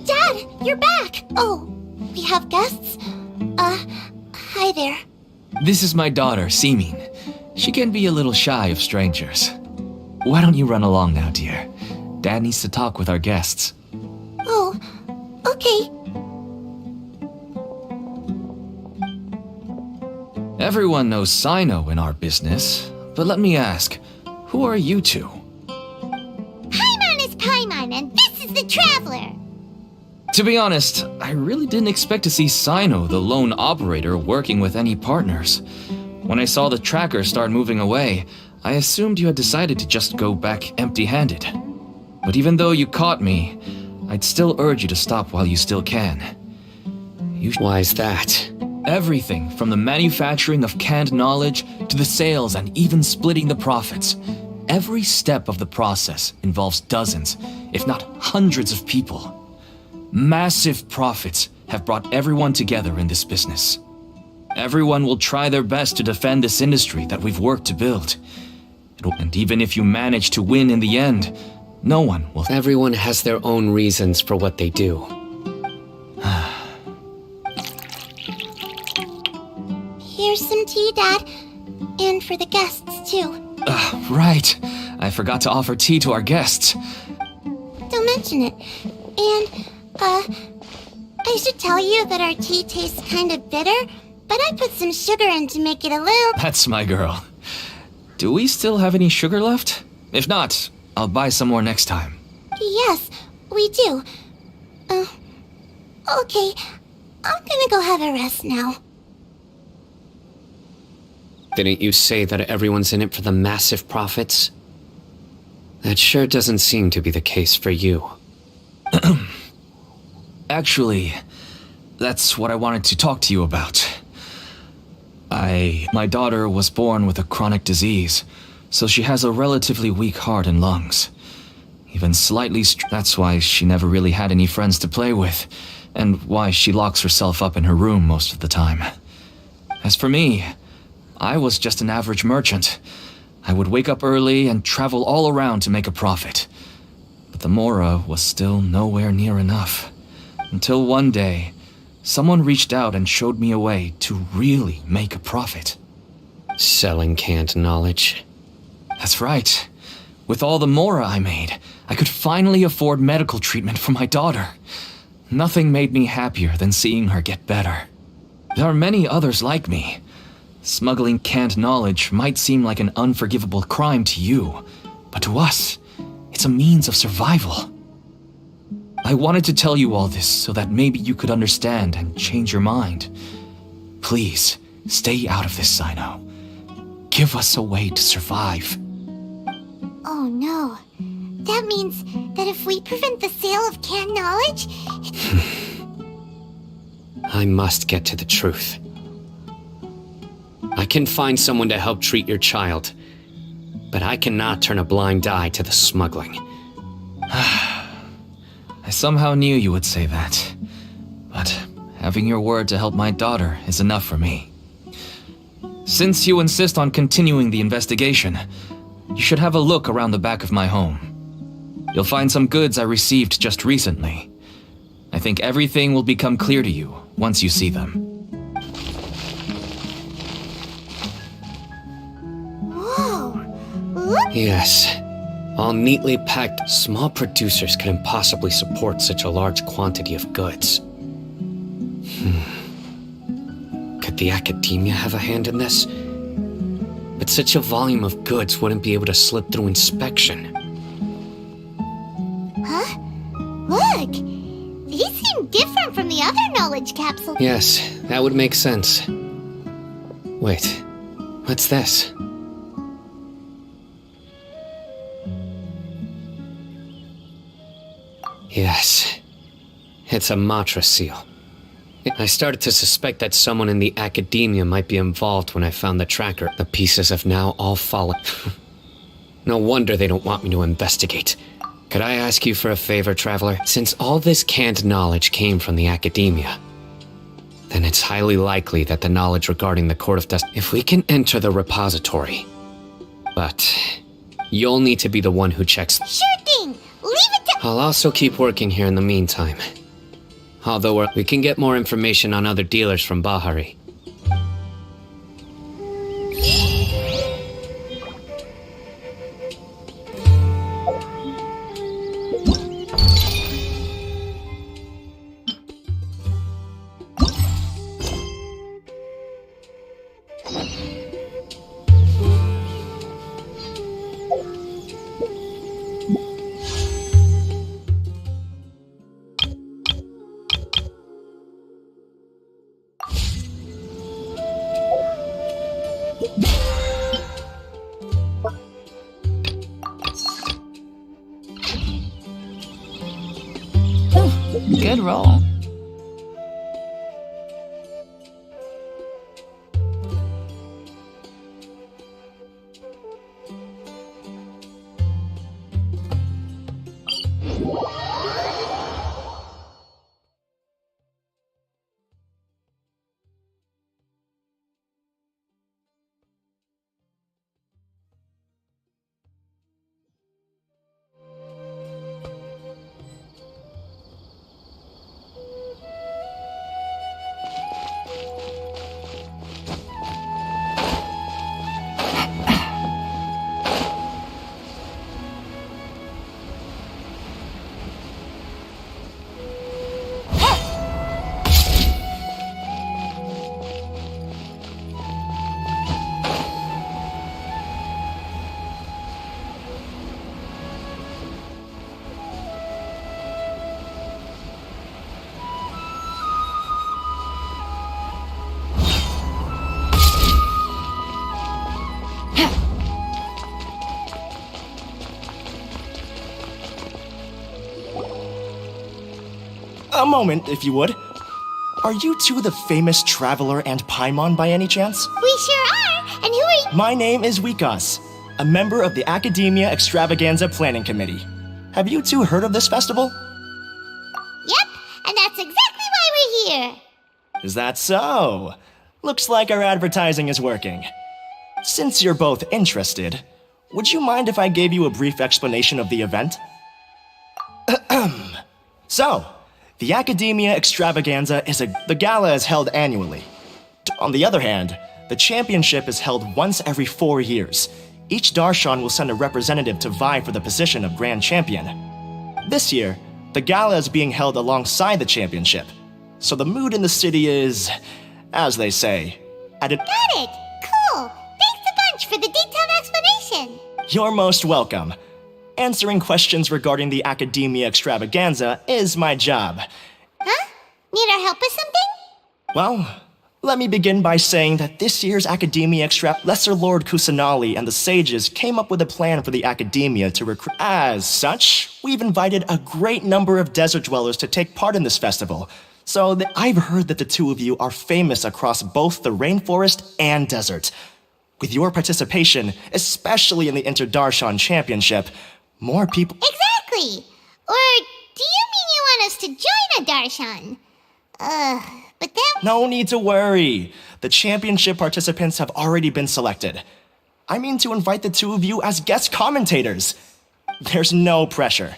Dad, you're back! Oh, we have guests? Hi there.
This is my daughter, Seeming. She can be a little shy of strangers. Why don't you run along now, dear? Dad needs to talk with our guests.
Oh, okay.
Everyone knows Sino in our business, but let me ask, who are you two?
Paimon is Paimon, and this is the Traveler!
To be honest, I really didn't expect to see Sino, the lone operator, working with any partners. When I saw the tracker start moving away, I assumed you had decided to just go back empty-handed. But even though you caught me, I'd still urge you to stop while you still can.
Why is that?
Everything from the manufacturing of canned knowledge to the sales and even splitting the profits. Every step of the process involves dozens, if not hundreds of people. Massive profits have brought everyone together in this business. Everyone will try their best to defend this industry that we've worked to build. And even if you manage to win in the end, no one will...
Everyone has their own reasons for what they do.
Here's some tea, Dad. And for the guests, too.
Right. I forgot to offer tea to our guests.
Don't mention it. And, I should tell you that our tea tastes kind of bitter, but I put some sugar in to make it a little...
That's my girl. Do we still have any sugar left? If not, I'll buy some more next time.
Yes, we do. Okay. I'm gonna go have a rest now.
Didn't you say that everyone's in it for the massive profits? That sure doesn't seem to be the case for you.
Actually, that's what I wanted to talk to you about. My daughter was born with a chronic disease, so she has a relatively weak heart and lungs. Even slightly that's why she never really had any friends to play with, and why she locks herself up in her room most of the time. As for me, I was just an average merchant. I would wake up early and travel all around to make a profit. But the Mora was still nowhere near enough. Until one day, someone reached out and showed me a way to really make a profit.
Selling canned knowledge.
That's right. With all the Mora I made, I could finally afford medical treatment for my daughter. Nothing made me happier than seeing her get better. There are many others like me. Smuggling canned knowledge might seem like an unforgivable crime to you, but to us, it's a means of survival. I wanted to tell you all this so that maybe you could understand and change your mind. Please, stay out of this, Sino. Give us a way to survive.
Oh no. That means that if we prevent the sale of canned knowledge...
I must get to the truth. I can find someone to help treat your child, but I cannot turn a blind eye to the smuggling.
I somehow knew you would say that. But having your word to help my daughter is enough for me. Since you insist on continuing the investigation, you should have a look around the back of my home. You'll find some goods I received just recently. I think everything will become clear to you once you see them.
Whoa! Look!
Yes. All neatly packed, small producers could impossibly support such a large quantity of goods. Could the academia have a hand in this? But such a volume of goods wouldn't be able to slip through inspection.
Huh? Look! These seem different from the other knowledge capsules.
Yes, that would make sense. Wait, what's this? Yes, it's a mantra seal. I started to suspect that someone in the academia might be involved when I found the tracker. The pieces have now all fallen. No wonder they don't want me to investigate. Could I ask you for a favor, Traveler? Since all this canned knowledge came from the academia, then it's highly likely that the knowledge regarding the Court of Destiny... If we can enter the repository... But... You'll need to be the one who checks...
Sure thing! Leave it to...
I'll also keep working here in the meantime. Although we can get more information on other dealers from Bahari.
Good roll.
A moment, if you would. Are you two the famous Traveler and Paimon by any chance?
We sure are! And who are you?
My name is Wikas, a member of the Academia Extravaganza Planning Committee. Have you two heard of this festival?
Yep, and that's exactly why we're here.
Is that so? Looks like our advertising is working. Since you're both interested, would you mind if I gave you a brief explanation of the event? So, the Academia Extravaganza the gala is held annually. On the other hand, the championship is held once every 4 years. Each Darshan will send a representative to vie for the position of Grand Champion. This year, the gala is being held alongside the championship. So the mood in the city is, as they say, at an...
Got it! Cool! Thanks a bunch for the detailed explanation.
You're most welcome. Answering questions regarding the Academia Extravaganza is my job.
Huh? Need our help with something?
Well, let me begin by saying that this year's Academia Lesser Lord Kusanali and the sages came up with a plan for the Academia to recruit. As such, we've invited a great number of desert dwellers to take part in this festival. So I've heard that the two of you are famous across both the rainforest and desert. With your participation, especially in the Inter-Darshan Championship, more people...
Exactly! Or do you mean you want us to join a Darshan? But then...
No need to worry. The championship participants have already been selected. I mean to invite the two of you as guest commentators. There's no pressure.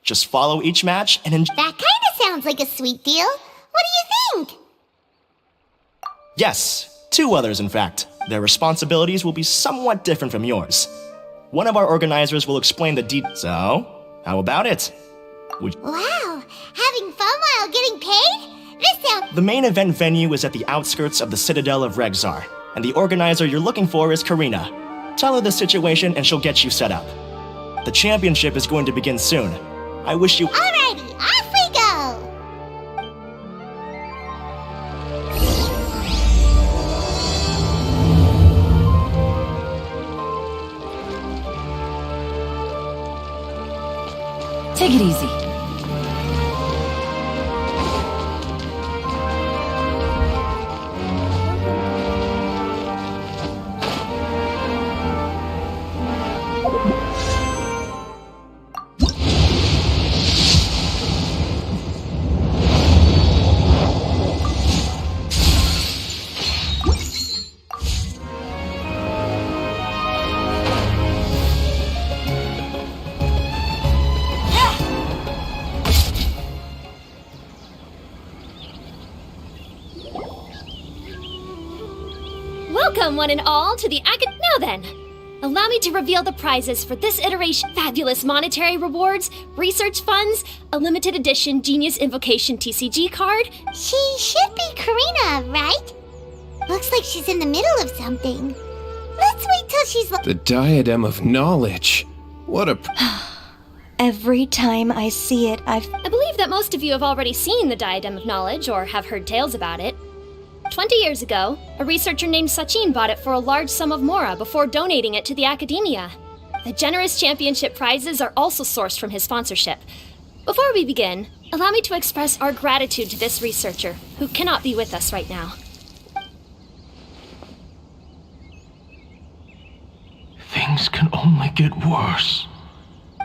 Just follow each match and enjoy.
That kinda sounds like a sweet deal. What do you think?
Yes, two others in fact. Their responsibilities will be somewhat different from yours. One of our organizers will explain the details. So, how about it?
Wow, having fun while getting paid? This sounds...
The main event venue is at the outskirts of the Citadel of Regzar, and the organizer you're looking for is Karina. Tell her the situation and she'll get you set up. The championship is going to begin soon. I wish you...
Alrighty, off we go!
Take it easy.
Welcome, one and all, to the Now then, allow me to reveal the prizes for this iteration. Fabulous monetary rewards, research funds, a limited edition Genius Invocation TCG card.
She should be Karina, right? Looks like she's in the middle of something. Let's wait till she's...
The Diadem of Knowledge. What a...
Every time I see it,
I believe that most of you have already seen the Diadem of Knowledge or have heard tales about it. 20 years ago, a researcher named Sachin bought it for a large sum of mora before donating it to the academia. The generous championship prizes are also sourced from his sponsorship. Before we begin, allow me to express our gratitude to this researcher, who cannot be with us right now.
Things can only get worse.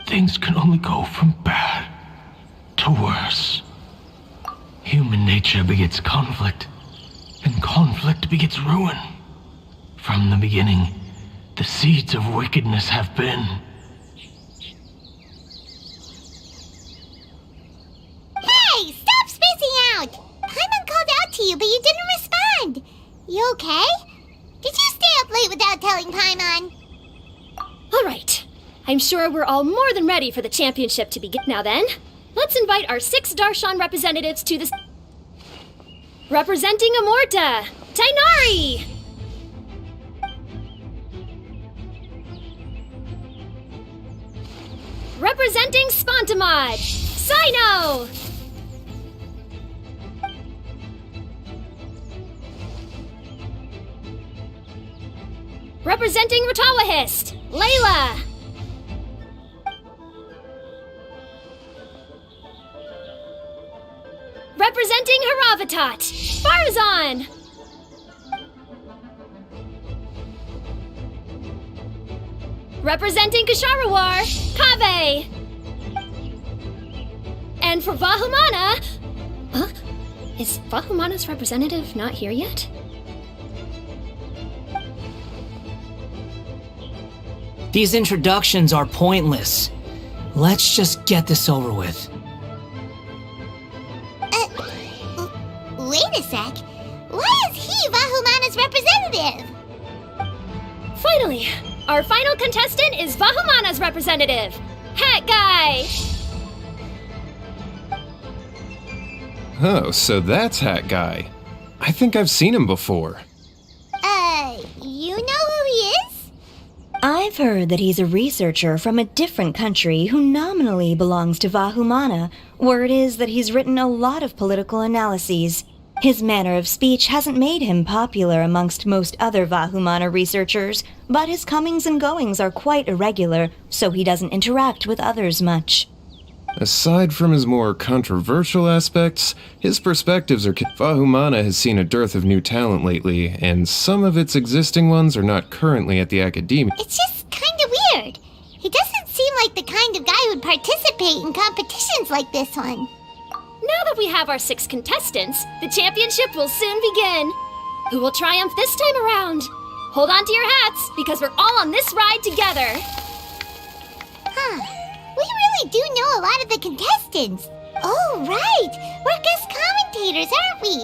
Things can only go from bad to worse. Human nature begets conflict, and conflict begets ruin. From the beginning, the seeds of wickedness have been.
Hey, stop spacing out! Paimon called out to you, but you didn't respond. You okay? Did you stay up late without telling Paimon?
All right. I'm sure we're all more than ready for the championship to begin. Now then, let's invite our 6 Darshan representatives to this. Representing Amorta, Tainari! Representing Spontamod, Sino! Representing Ratawahist, Layla! Representing Haravatat, Farazan! Representing Kasharawar, Kaveh! And for Vahumana... Huh? Is Vahumana's representative not here yet?
These introductions are pointless. Let's just get this over with.
Wait a sec. Why is he Vahumana's representative?
Finally, our final contestant is Vahumana's representative, Hat Guy!
Oh, so that's Hat Guy. I think I've seen him before.
You know who he is?
I've heard that he's a researcher from a different country who nominally belongs to Vahumana. Word is that he's written a lot of political analyses. His manner of speech hasn't made him popular amongst most other Vahumana researchers, but his comings and goings are quite irregular, so he doesn't interact with others much.
Aside from his more controversial aspects, his perspectives are... Vahumana has seen a dearth of new talent lately, and some of its existing ones are not currently at the academia.
It's just kinda weird. He doesn't seem like the kind of guy who'd participate in competitions like this one.
Now that we have our 6 contestants, the championship will soon begin. Who will triumph this time around? Hold on to your hats, because we're all on this ride together.
Huh. We really do know a lot of the contestants. Oh, right. We're guest commentators, aren't we?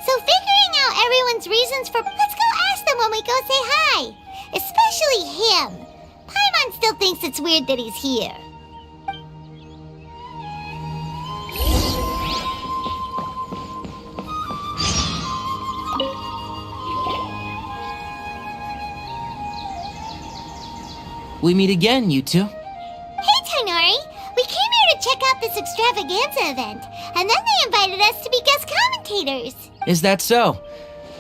So figuring out everyone's reasons for... Let's go ask them when we go say hi. Especially him. Paimon still thinks it's weird that he's here.
We meet again, you two.
Hey, Tainari. We came here to check out this extravaganza event, and then they invited us to be guest commentators.
Is that so?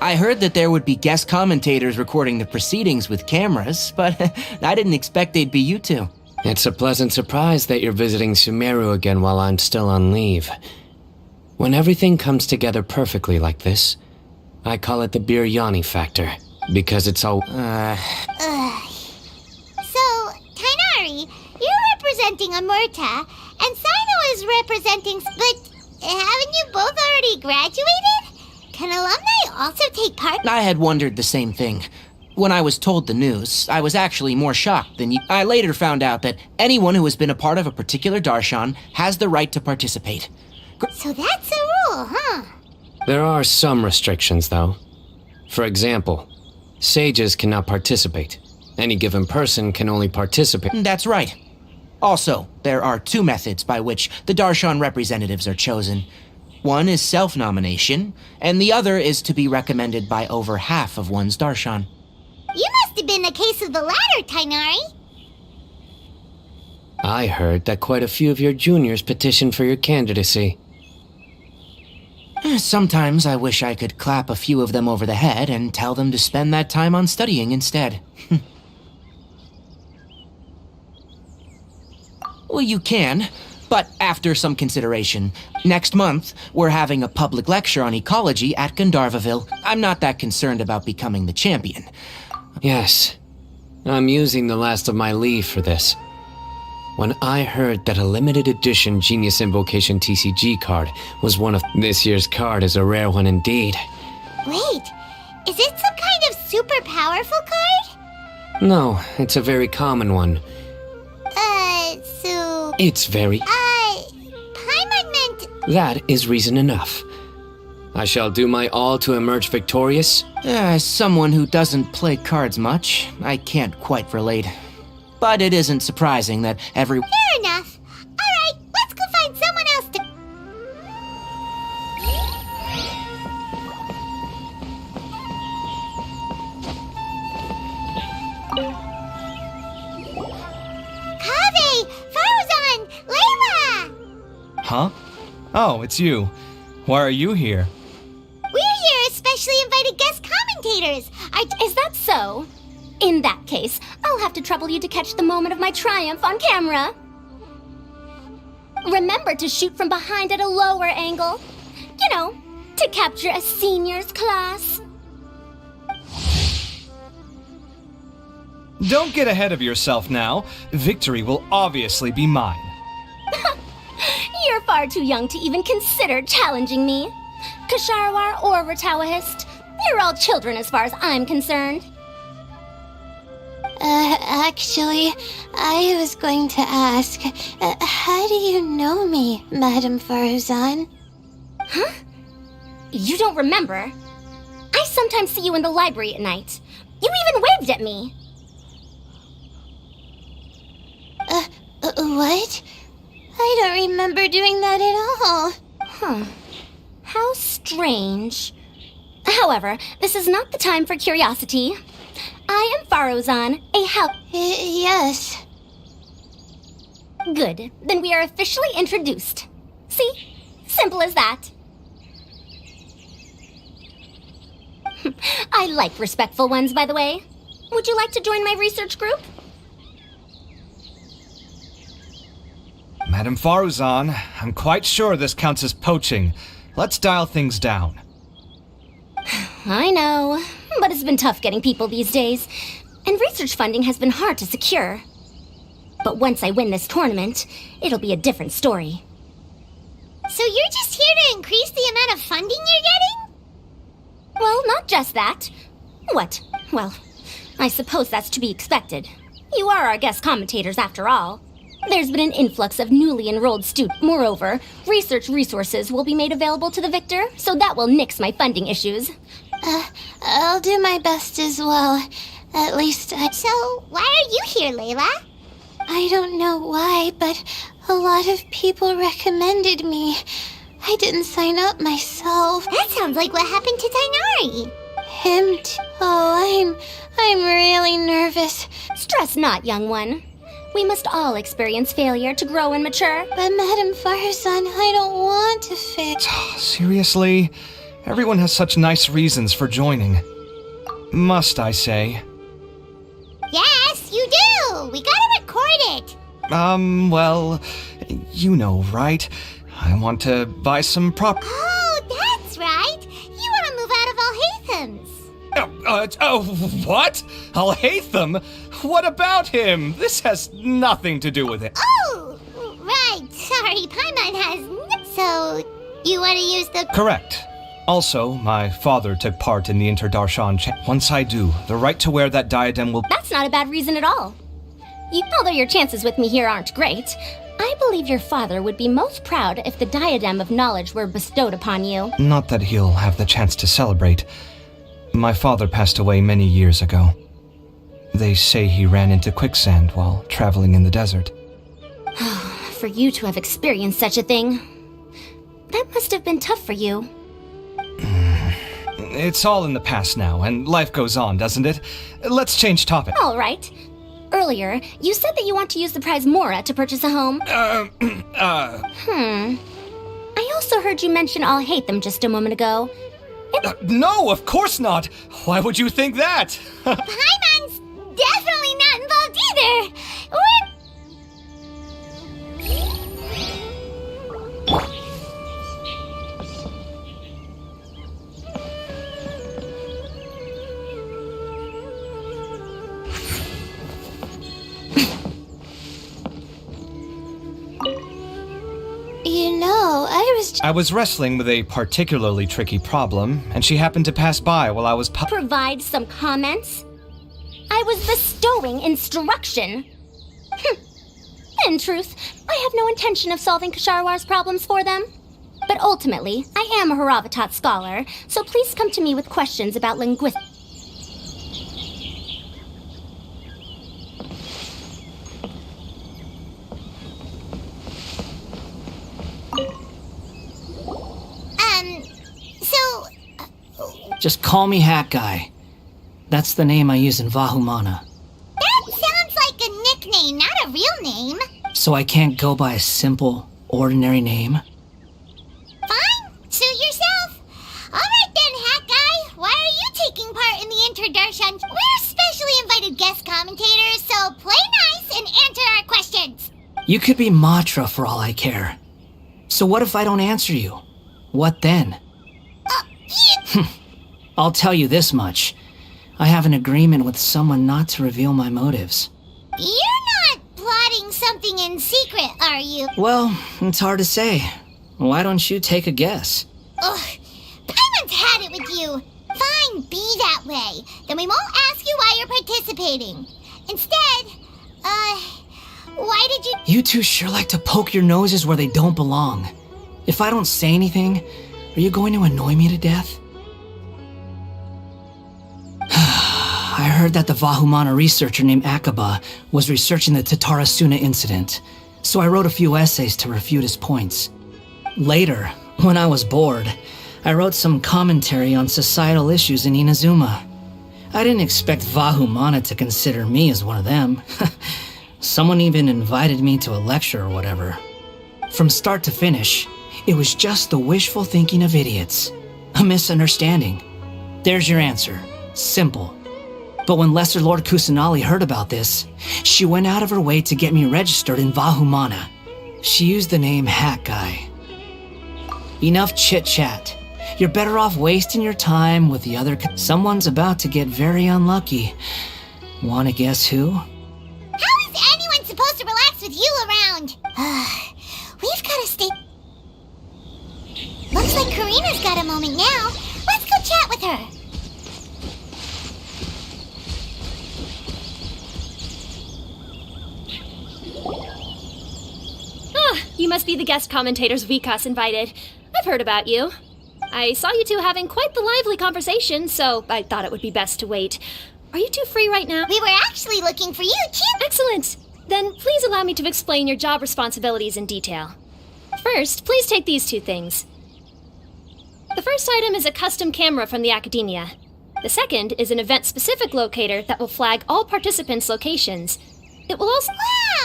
I heard that there would be guest commentators recording the proceedings with cameras, but I didn't expect they'd be you two.
It's a pleasant surprise that you're visiting Sumeru again while I'm still on leave. When everything comes together perfectly like this, I call it the Biryani factor, because it's all...
So, Tainari, you're representing Amurta, and Sino is representing... But haven't you both already graduated? Can alumni also take part?
I had wondered the same thing. When I was told the news, I was actually more shocked than you. I later found out that anyone who has been a part of a particular darshan has the right to participate.
So that's a rule, huh?
There are some restrictions, though. For example, sages cannot participate. Any given person can only participate.
That's right. Also, there are 2 methods by which the darshan representatives are chosen. One is self-nomination, and the other is to be recommended by over half of one's darshan.
You must have been the case of the latter, Tainari.
I heard that quite a few of your juniors petitioned for your candidacy.
Sometimes I wish I could clap a few of them over the head and tell them to spend that time on studying instead. Well, you can, but after some consideration. Next month, we're having a public lecture on ecology at Gandharvaville. I'm not that concerned about becoming the champion.
Yes, I'm using the last of my leave for this. When I heard that a limited edition Genius Invocation TCG card was one of this year's card is a rare one indeed.
Wait, is it some kind of super powerful card?
No, it's a very common one.
So...
It's very...
Paimon meant...
That is reason enough. I shall do my all to emerge victorious.
As someone who doesn't play cards much, I can't quite relate. But it isn't surprising that every...
Fair enough. Alright, let's go find someone else to... Kaveh! Farzan! Layla!
Huh? Oh, it's you. Why are you here?
We're here as specially invited guest commentators.
Is that so? In that case, I'll have to trouble you to catch the moment of my triumph on camera. Remember to shoot from behind at a lower angle. You know, to capture a seniors class.
Don't get ahead of yourself now. Victory will obviously be mine.
You're far too young to even consider challenging me. Kasharwar or Ratawahist, you're all children as far as I'm concerned.
Actually, I was going to ask, how do you know me, Madame Farzan?
Huh? You don't remember? I sometimes see you in the library at night. You even waved at me.
What? I don't remember doing that at all.
Huh. How strange. However, this is not the time for curiosity. I am Farozan, a help.
Yes.
Good. Then we are officially introduced. See? Simple as that. I like respectful ones, by the way. Would you like to join my research group?
Madame Faruzan, I'm quite sure this counts as poaching. Let's dial things down.
I know, but it's been tough getting people these days, and research funding has been hard to secure. But once I win this tournament, it'll be a different story.
So you're just here to increase the amount of funding you're getting?
Well, not just that. What? Well, I suppose that's to be expected. You are our guest commentators, after all. There's been an influx of newly enrolled students. Moreover, research resources will be made available to the victor, so that will nix my funding issues.
I'll do my best as well. At least So, why are you here, Layla? I don't know why, but a lot of people recommended me. I didn't sign up myself. That sounds like what happened to Tainari. Him too. Oh, I'm really nervous.
Stress not, young one. We must all experience failure to grow and mature.
But Madame Farsan, I don't want to fail.
Seriously? Everyone has such nice reasons for joining. Must I say?
Yes, you do! We gotta record it!
Well, you know, right? I want to buy some
Oh, that's right! You want to move out of Alhatham's.
What? Alhaitham? What about him? This has nothing to do with it.
Oh, right. Sorry, Paimon has... So, you want to use the...
Correct. Also, my father took part in the Interdarshan Once I do, the right to wear that diadem will...
That's not a bad reason at all. Although your chances with me here aren't great, I believe your father would be most proud if the diadem of knowledge were bestowed upon you.
Not that he'll have the chance to celebrate. My father passed away many years ago. They say he ran into quicksand while traveling in the desert.
For you to have experienced such a thing, that must have been tough for you.
It's all in the past now, and life goes on, doesn't it? Let's change topic.
All right. Earlier, you said that you want to use the prize Mora to purchase a home. I also heard you mention Alhaitham just a moment ago.
No, of course not! Why would you think that?
Paimon's definitely not involved either! You know,
I was wrestling with a particularly tricky problem, and she happened to pass by while I was
Provide some comments? I was bestowing instruction. In truth, I have no intention of solving Kasharwar's problems for them. But ultimately, I am a Haravatat scholar, so please come to me with questions about linguistics.
Just call me Hat Guy. That's the name I use in Vahumana.
That sounds like a nickname, not a real name.
So I can't go by a simple, ordinary name?
Fine, suit yourself. Alright then, Hat Guy, why are you taking part in the Interdarshan? We're specially invited guest commentators, so play nice and answer our questions.
You could be Matra for all I care. So what if I don't answer you? What then? I'll tell you this much. I have an agreement with someone not to reveal my motives.
You're not plotting something in secret, are you?
Well, it's hard to say. Why don't you take a guess?
Ugh, Paimon's had it with you. Fine, be that way. Then we won't ask you why you're participating. Instead, why did you...
You two sure like to poke your noses where they don't belong. If I don't say anything, are you going to annoy me to death? I heard that the Vahumana researcher named Akaba was researching the Tatarasuna incident, so I wrote a few essays to refute his points. Later, when I was bored, I wrote some commentary on societal issues in Inazuma. I didn't expect Vahumana to consider me as one of them. Someone even invited me to a lecture or whatever. From start to finish, it was just the wishful thinking of idiots. A misunderstanding. There's your answer. Simple. But when Lesser Lord Kusanali heard about this, she went out of her way to get me registered in Vahumana. She used the name Hat Guy. Enough chit-chat. You're better off wasting your time with the other... Someone's about to get very unlucky. Wanna guess who?
How is anyone supposed to relax with you around? We've gotta stay... Karina's got a moment now. Let's go chat with her.
You must be the guest commentators Vikas invited. I've heard about you. I saw you two having quite the lively conversation, so I thought it would be best to wait. Are you two free right now?
We were actually looking for you, Chin.
Excellent! Then please allow me to explain your job responsibilities in detail. First, please take these two things. The first item is a custom camera from the Academia. The second is an event-specific locator that will flag all participants' locations. It will also—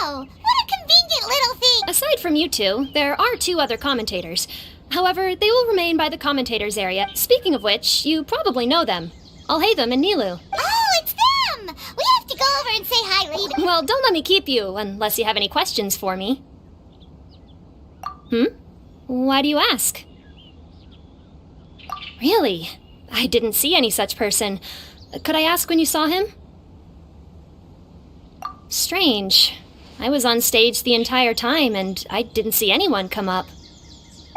Wow! What a convenient little thing!
Aside from you two, there are two other commentators. However, they will remain by the commentators area. Speaking of which, you probably know them. Alhaitham and Nilu.
Oh, it's them! We have to go over and say hi later.
Well, don't let me keep you, unless you have any questions for me. Why do you ask? Really? I didn't see any such person. Could I ask when you saw him? Strange. I was on stage the entire time, and I didn't see anyone come up.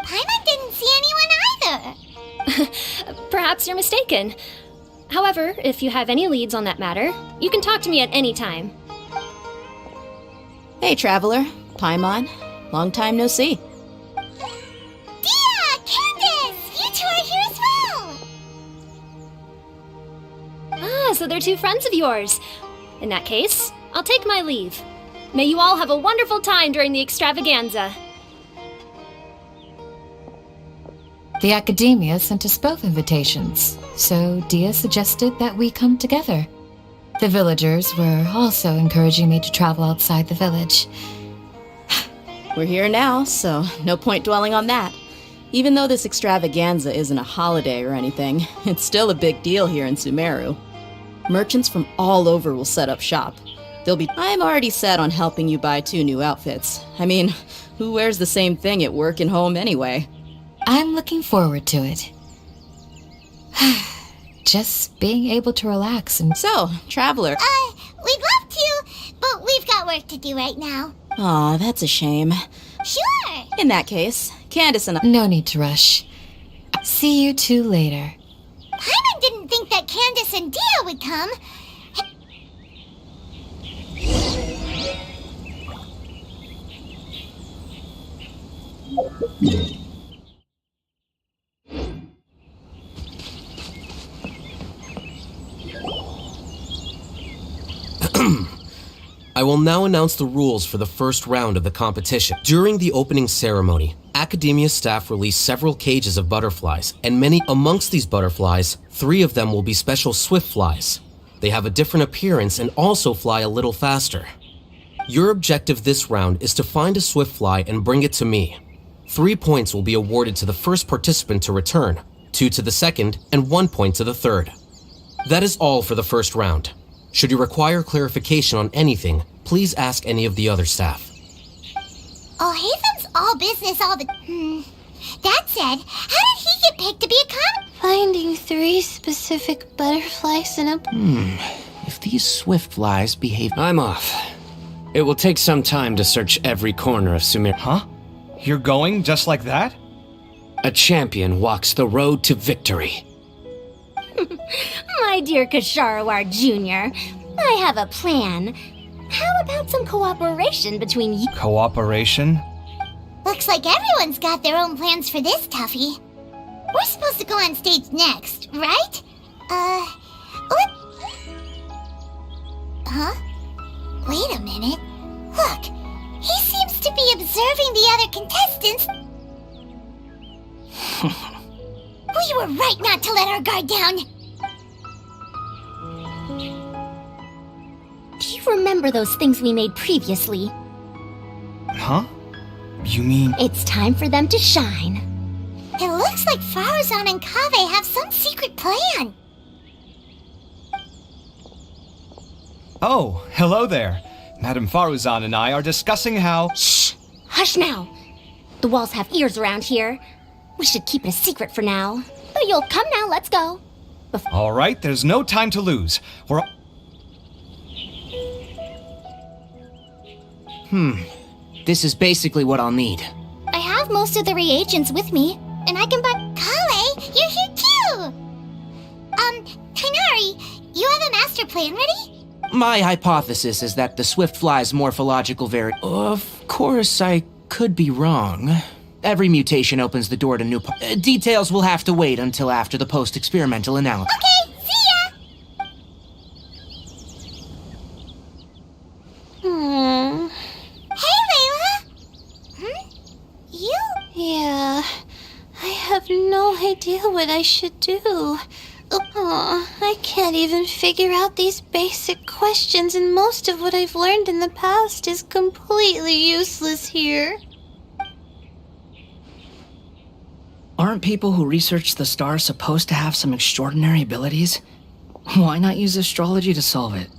Paimon didn't see anyone either.
Perhaps you're mistaken. However, if you have any leads on that matter, you can talk to me at any time.
Hey, Traveler. Paimon. Long time no see.
Dia! Candace! You two are here as well!
Ah, so they're two friends of yours. In that case, I'll take my leave. May you all have a wonderful time during the extravaganza.
The Academia sent us both invitations, so Dia suggested that we come together. The villagers were also encouraging me to travel outside the village.
We're here now, so no point dwelling on that. Even though this extravaganza isn't a holiday or anything, it's still a big deal here in Sumeru. Merchants from all over will set up shop. I'm already set on helping you buy 2 new outfits. I mean, who wears the same thing at work and home anyway?
I'm looking forward to it. Just being able to relax and—
So, Traveler.
We'd love to, but we've got work to do right now.
Aw, that's a shame.
Sure.
In that case, Candace and I—
No need to rush. See you two later.
Paimon didn't think that Candace and Dia would come.
I will now announce the rules for the first round of the competition. During the opening ceremony, Academia staff released several cages of butterflies, and amongst these butterflies, 3 of them will be special swift flies. They have a different appearance and also fly a little faster. Your objective this round is to find a swift fly and bring it to me. 3 points will be awarded to the first participant to return, 2 to the second, and 1 point to the third. That is all for the first round. Should you require clarification on anything, please ask any of the other staff.
Alhaitham's all business all the— That said, how did he get picked to be a
Finding 3 specific butterflies in a—
If these swift flies behave—
I'm off. It will take some time to search every corner of Sumeru.
Huh? You're going just like that?
A champion walks the road to victory.
My dear Kasharawar Jr., I have a plan. How about some cooperation between you—
Cooperation?
Looks like everyone's got their own plans for this, Tuffy. We're supposed to go on stage next, right? What? Huh? Wait a minute. Look, he seems to be observing the other contestants. We were right not to let our guard down.
Do you remember those things we made previously?
Huh? You mean—
It's time for them to shine.
It looks like Faruzan and Kaveh have some secret plan.
Oh, hello there. Madame Faruzan and I are discussing how—
Shh! Hush now! The walls have ears around here. We should keep it a secret for now. But you'll come now, let's go.
All right, there's no time to lose. We're—
This is basically what I'll need.
I have most of the reagents with me, and I can buy Tighnari, you have a master plan ready?
My hypothesis is that the Swiftfly's morphological Of course, I could be wrong. Every mutation opens the door to new details will have to wait until after the post-experimental analysis.
Okay, see ya! Hey, Layla! You?
Yeah, I have no idea what I should do. I can't even figure out these basic questions, and most of what I've learned in the past is completely useless here.
Aren't people who research the stars supposed to have some extraordinary abilities? Why not use astrology to solve it?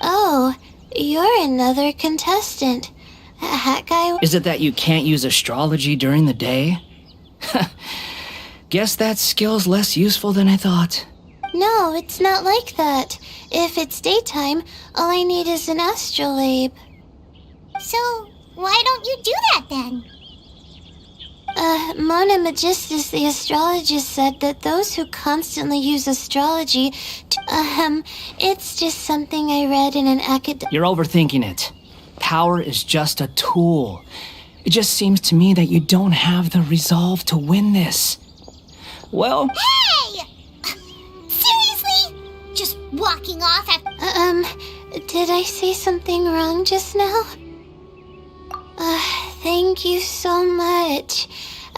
Oh, you're another contestant. That guy...
Is it that you can't use astrology during the day? Guess that skill's less useful than I thought.
No, it's not like that. If it's daytime, all I need is an astrolabe.
So, why don't you do that then?
Mona Magistus, the astrologist, said that those who constantly use astrology it's just something I read in an
You're overthinking it. Power is just a tool. It just seems to me that you don't have the resolve to win this. Well...
Hey! Seriously? Just walking off after...
Did I say something wrong just now? Thank you so much.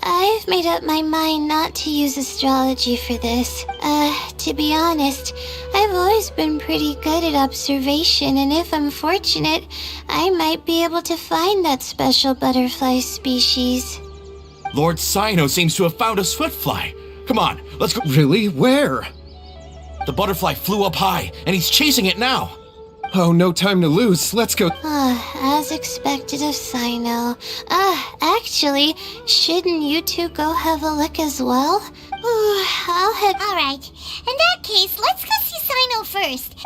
I've made up my mind not to use astrology for this. To be honest, I've always been pretty good at observation, and if I'm fortunate, I might be able to find that special butterfly species.
Lord Sino seems to have found a Swiftfly. Come on, let's go.
Really? Where?
The butterfly flew up high, and he's chasing it now.
Oh, no time to lose. Let's go.
As expected of Sino. Actually, shouldn't you two go have a look as well? I'll head...
Alright, in that case, let's go see Sino first.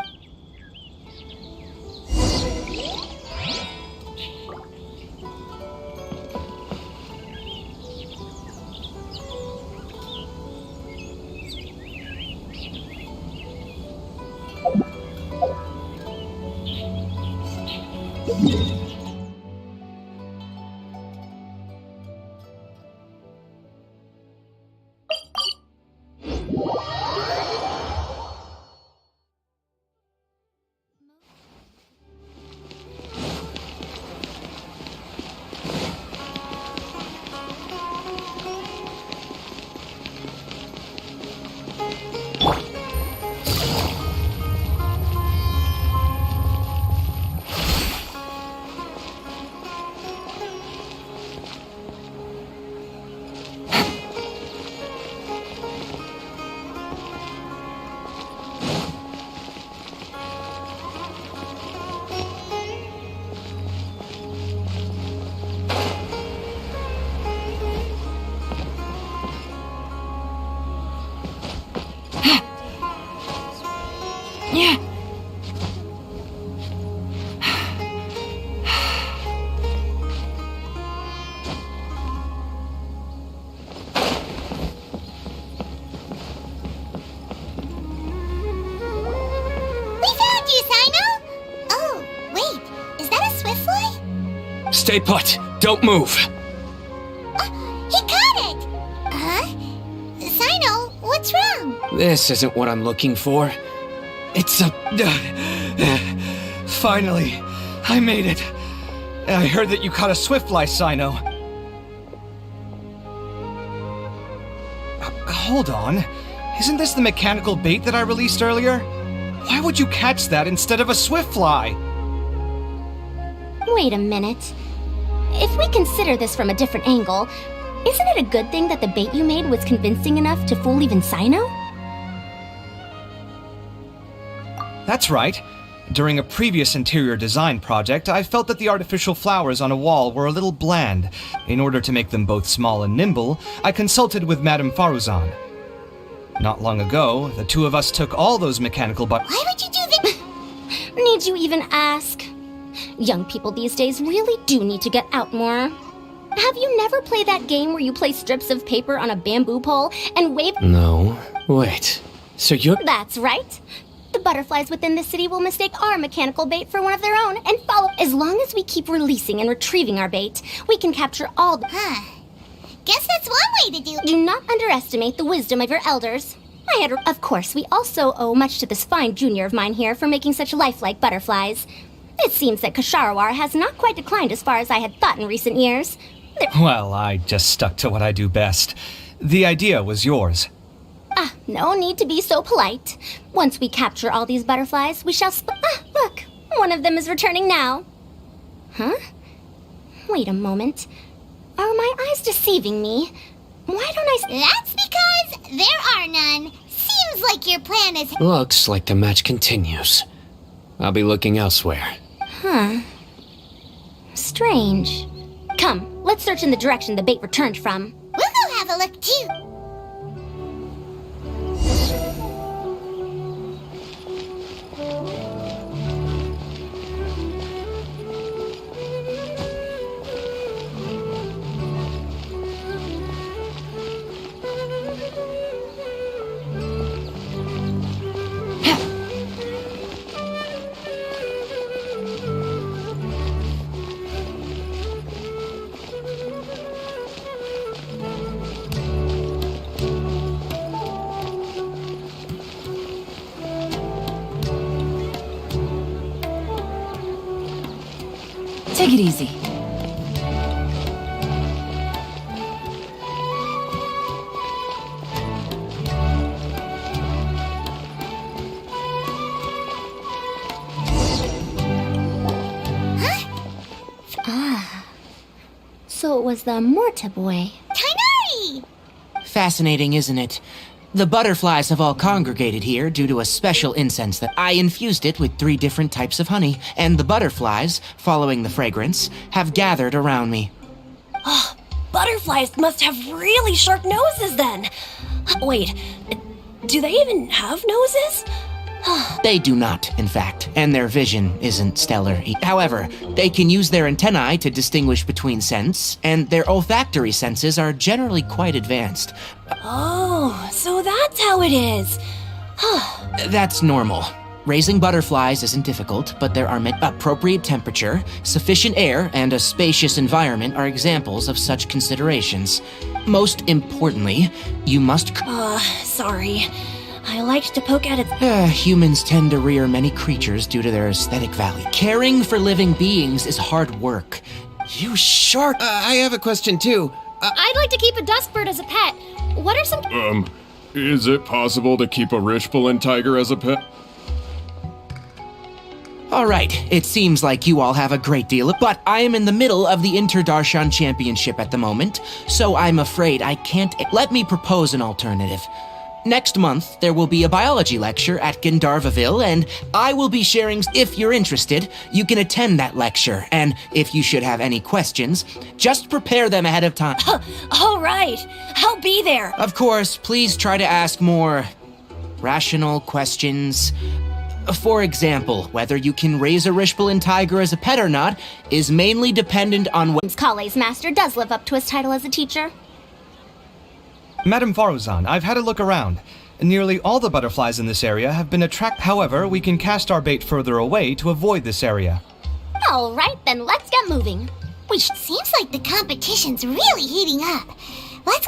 Yeah.
Stay put. Don't move.
He caught it! Huh? Sino, what's wrong?
This isn't what I'm looking for. It's a...
Finally, I made it. I heard that you caught a Swiftfly, Sino. Hold on. Isn't this the mechanical bait that I released earlier? Why would you catch that instead of a Swiftfly?
Wait a minute. If we consider this from a different angle, isn't it a good thing that the bait you made was convincing enough to fool even Sino?
That's right. During a previous interior design project, I felt that the artificial flowers on a wall were a little bland. In order to make them both small and nimble, I consulted with Madame Faruzan. Not long ago, the two of us took all those mechanical
Why would you do that?
Need you even ask? Young people these days really do need to get out more. Have you never played that game where you place strips of paper on a bamboo pole and wave—
No. Wait. So you're...
That's right. The butterflies within the city will mistake our mechanical bait for one of their own and follow. As long as we keep releasing and retrieving our bait, we can capture all the...
Guess that's one way to do it.
Do not underestimate the wisdom of your elders. Of course, we also owe much to this fine junior of mine here for making such lifelike butterflies. It seems that Kasharawar has not quite declined as far as I had thought in recent years.
Well, I just stuck to what I do best. The idea was yours.
No need to be so polite. Once we capture all these butterflies, we shall look, one of them is returning now. Huh? Wait a moment. Are my eyes deceiving me? Why don't I...
That's because there are none. Seems like your plan is...
Looks like the match continues. I'll be looking elsewhere.
Huh. Strange. Come, let's search in the direction the bait returned from.
We'll go have a look, too.
Take it easy.
So it was the Morta boy.
Tainari!
Fascinating, isn't it? The butterflies have all congregated here due to a special incense that I infused it with 3 different types of honey, and the butterflies, following the fragrance, have gathered around me.
Oh, butterflies must have really sharp noses then. Wait, do they even have noses?
They do not, in fact, and their vision isn't stellar. However, they can use their antennae to distinguish between scents, and their olfactory senses are generally quite advanced.
Oh, so that's how it is.
That's normal. Raising butterflies isn't difficult, but there are appropriate temperature, sufficient air, and a spacious environment are examples of such considerations. Most importantly, you must...
Sorry. I liked to poke at it.
Humans tend to rear many creatures due to their aesthetic value. Caring for living beings is hard work. You shark...
I have a question too.
I'd like to keep a dustbird as a pet. What are some...
Is it possible to keep a Rishbalin tiger as a pet?
All right, it seems like you all have a great deal of... But I am in the middle of the Inter-Darshan Championship at the moment, so I'm afraid I can't... Let me propose an alternative. Next month, there will be a biology lecture at Gandharvaville, and I will be sharing... If you're interested, you can attend that lecture, and if you should have any questions, just prepare them ahead of time.
All right, I'll be there.
Of course, please try to ask more rational questions. For example, whether you can raise a Rishbalin tiger as a pet or not is mainly dependent on what...
Kale's master does live up to his title as a teacher.
Madam Faruzan, I've had a look around. Nearly all the butterflies in this area have been attracted. However, we can cast our bait further away to avoid this area.
All right, then let's get moving.
Seems like the competition's really heating up. Let's...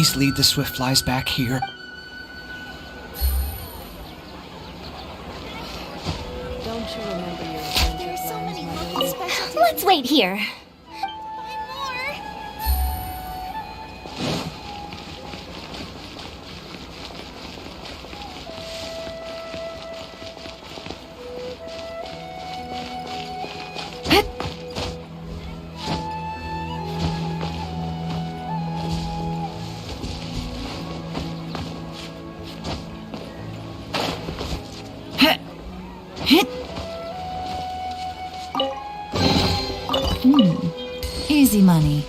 please lead the Swiftflies back here?
Don't you remember your adventure plans, my lady?
Let's wait here.
Easy money.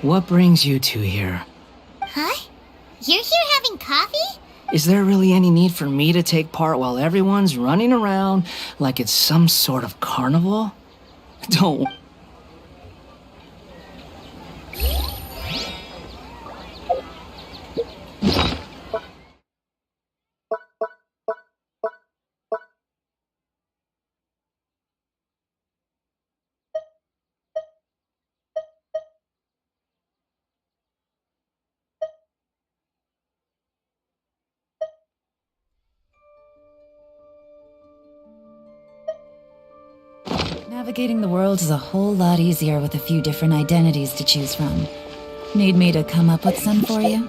What brings you two here?
Huh? You're here having coffee?
Is there really any need for me to take part while everyone's running around like it's some sort of carnival? Don't.
Navigating the world is a whole lot easier with a few different identities to choose from. Need me to come up with some for you?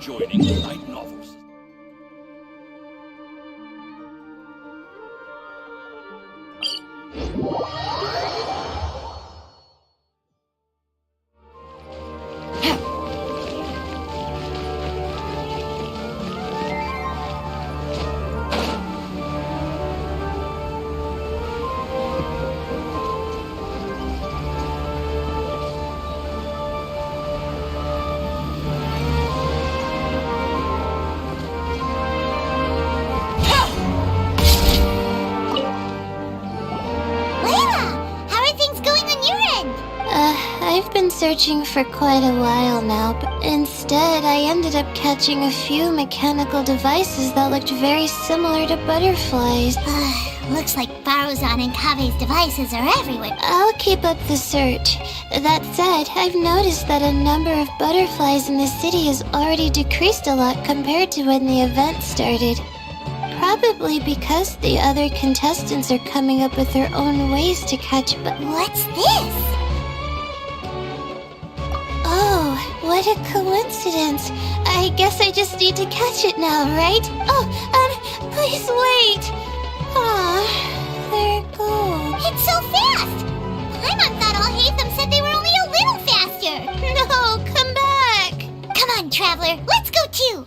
I've been searching for quite a while now, but instead I ended up catching a few mechanical devices that looked very similar to butterflies.
Looks like Baruzan and Kave's devices are everywhere.
I'll keep up the search. That said, I've noticed that a number of butterflies in the city has already decreased a lot compared to when the event started. Probably because the other contestants are coming up with their own ways to catch
What's this?
Oh, what a coincidence. I guess I just need to catch it now, right? Oh, please wait. Aw, there it goes.
It's so fast! Paimon thought all Hatham said they were only a little faster.
No, come back.
Come on, Traveler, let's go too.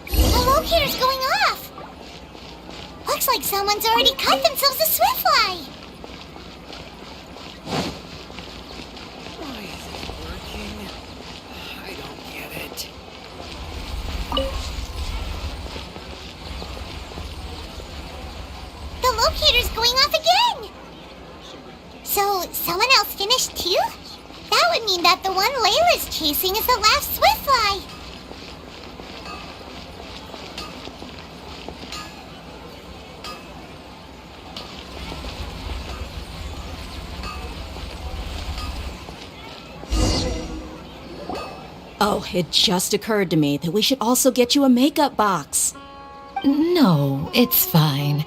The locator's going off. Looks like someone's already cut themselves a Swiftfly.
Why is it working? I don't get it.
The locator's going off again. So, someone else finished too? That would mean that the one Layla's chasing is the last Swiftfly.
Oh, it just occurred to me that we should also get you a makeup box.
No, it's fine.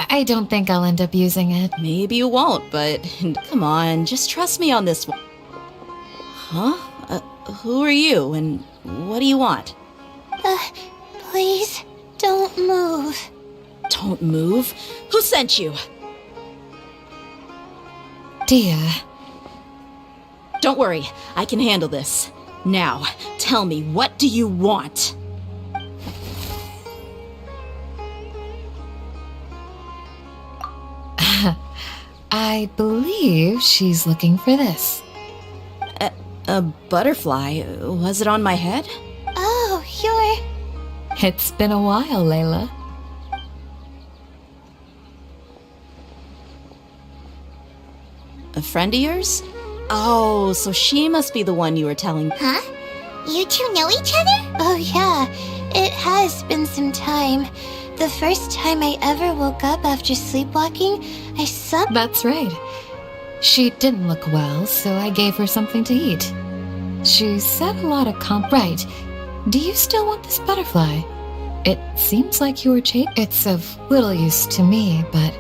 I don't think I'll end up using it.
Maybe you won't, but come on, just trust me on this one. Huh? Who are you, and what do you want?
Please, don't move.
Don't move? Who sent you?
Dia.
Don't worry, I can handle this. Now, tell me, what do you want?
I believe she's looking for this.
A butterfly? Was it on my head?
Oh, you're...
It's been a while, Layla.
A friend of yours? Oh, so she must be the one you were telling.
Huh? You two know each other?
Oh, yeah. It has been some time. The first time I ever woke up after sleepwalking, I saw.
That's right. She didn't look well, so I gave her something to eat. She said a lot of Right. Do you still want this butterfly? It seems like you were It's of little use to me, but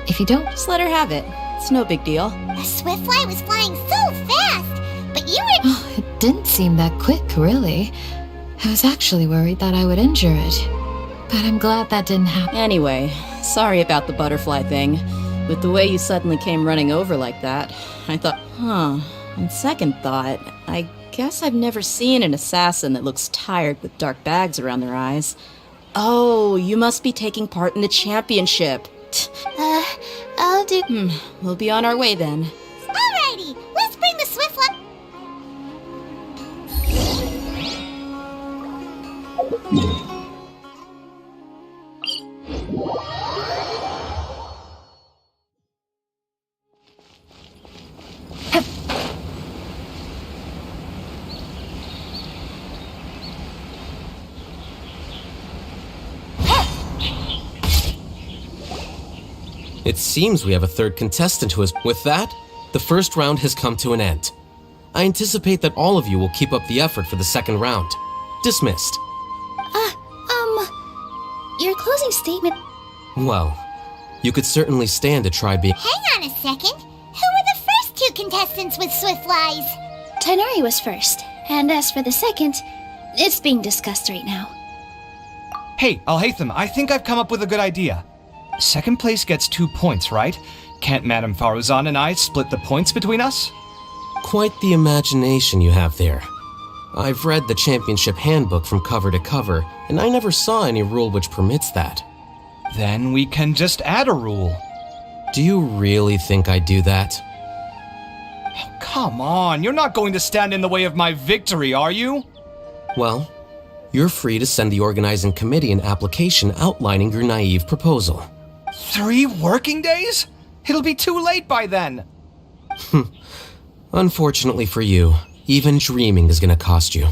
if you don't...
Just let her have it. It's no big deal.
A swiftfly was flying so fast, but you were...
It didn't seem that quick, really. I was actually worried that I would injure it. But I'm glad that didn't happen.
Anyway, sorry about the butterfly thing. With the way you suddenly came running over like that, I thought, on second thought, I guess I've never seen an assassin that looks tired with dark bags around their eyes. Oh, you must be taking part in the championship.
I'll do...
We'll be on our way then.
Alrighty, let's bring the swiftfly...
It seems we have a third contestant who is... With that, the first round has come to an end. I anticipate that all of you will keep up the effort for the second round. Dismissed.
Your closing statement...
Well, you could certainly stand to try being...
Hang on a second. Who were the first two contestants with swiftflies?
Tainari was first, and as for the second, it's being discussed right now.
Hey, Alhaitham, I think I've come up with a good idea. Second place gets 2 points, right? Can't Madame Faruzan and I split the points between us?
Quite the imagination you have there. I've read the championship handbook from cover to cover, and I never saw any rule which permits that.
Then we can just add a rule.
Do you really think I'd do that?
Oh, come on, you're not going to stand in the way of my victory, are you?
Well, you're free to send the organizing committee an application outlining your naive proposal.
3 working days? It'll be too late by then.
Unfortunately for you, even dreaming is gonna cost you.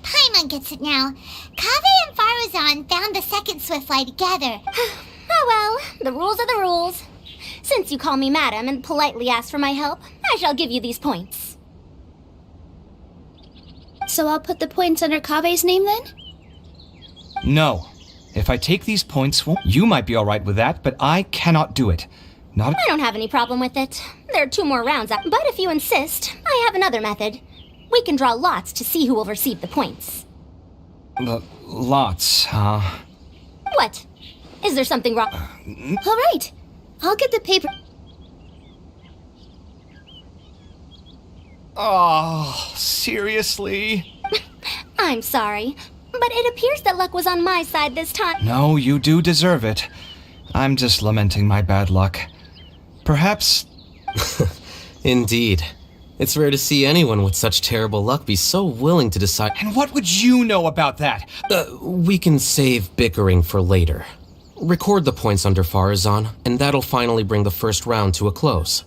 Paimon gets it now. Kaveh and Faruzan found the second swiftfly together.
Oh well, the rules are the rules. Since you call me madam and politely ask for my help, I shall give you these points.
So I'll put the points under Kaveh's name then?
No. If I take these points, well, you might be alright with that, but I cannot do it.
I don't have any problem with it. There are 2 more rounds, but if you insist, I have another method. We can draw lots to see who will receive the points.
Lots, huh?
What? Is there something wrong?
All right. I'll get the paper.
Oh, seriously?
I'm sorry, but it appears that luck was on my side this time.
No, you do deserve it. I'm just lamenting my bad luck. Perhaps...
Indeed. It's rare to see anyone with such terrible luck be so willing to decide...
And what would you know about that?
We can save bickering for later. Record the points under Faruzan, and that'll finally bring the first round to a close.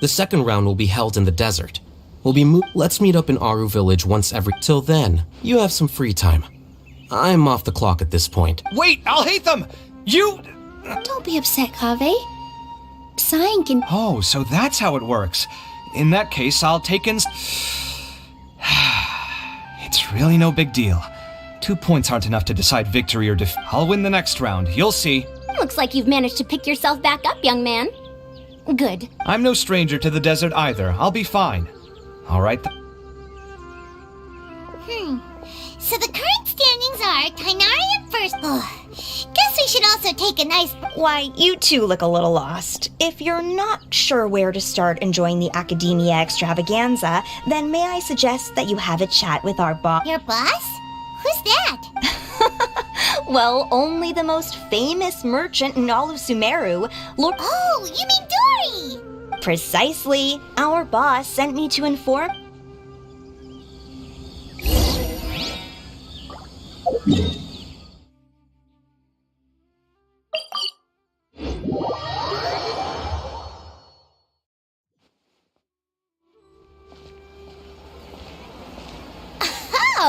The second round will be held in the desert. Let's meet up in Aru Village once every... Till then, you have some free time. I'm off the clock at this point.
Wait, Alhaitham! You...
Don't be upset, Kaveh. Sighing can...
Oh, so that's how it works. In that case, I'll take in... It's really no big deal. 2 points aren't enough to decide victory or defeat. I'll win the next round, you'll see.
Looks like you've managed to pick yourself back up, young man. Good.
I'm no stranger to the desert either. I'll be fine. All right.
So the current standings are Tainari at first. Guess we should also take a nice...
Why, you two look a little lost. If you're not sure where to start enjoying the Academia extravaganza, then may I suggest that you have a chat with our boss?
Your boss? Who's that?
Well, only the most famous merchant in all of Sumeru, Lord...
Oh, you mean Dory!
Precisely. Our boss sent me to inform...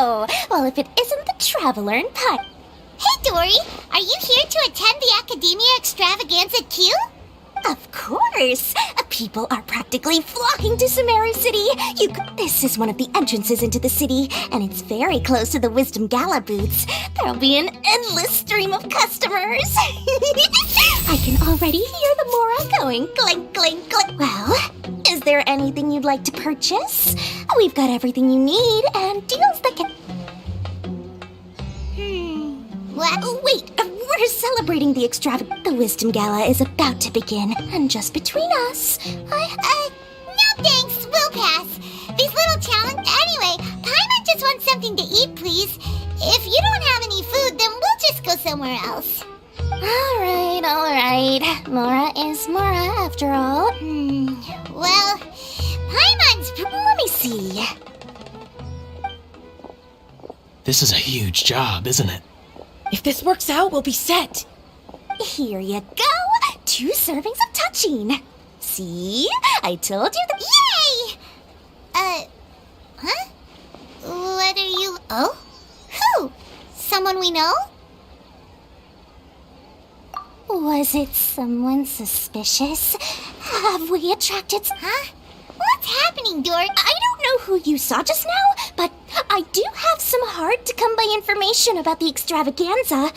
Oh, well, if it isn't the Traveler in Pine.
Hey, Dory, are you here to attend the Academia Extravaganza too?
Of course! People are practically flocking to Sumeru City. This is one of the entrances into the city, and it's very close to the Wisdom Gala booths. There'll be an endless stream of customers. I can already hear the Mora going clink, clink, clink. Well, is there anything you'd like to purchase? We've got everything you need and deals that can... What? Wait, we're celebrating the The Wisdom Gala is about to begin, and just between us,
No thanks, we'll pass. These little challenge... Anyway, Paimon just wants something to eat, please. If you don't have any food, then we'll just go somewhere else.
Alright. Mora is Mora, after all.
Well, Paimon's...
Let me see.
This is a huge job, isn't it?
If this works out, we'll be set.
Here you go. 2 servings of touching. See? I told you that...
Yay! Huh? What are you... Oh? Who? Someone we know?
Was it someone suspicious? Have we attracted...
Huh? What's happening, Dory?
I don't know who you saw just now, but I do have some hard-to-come-by information about the extravaganza.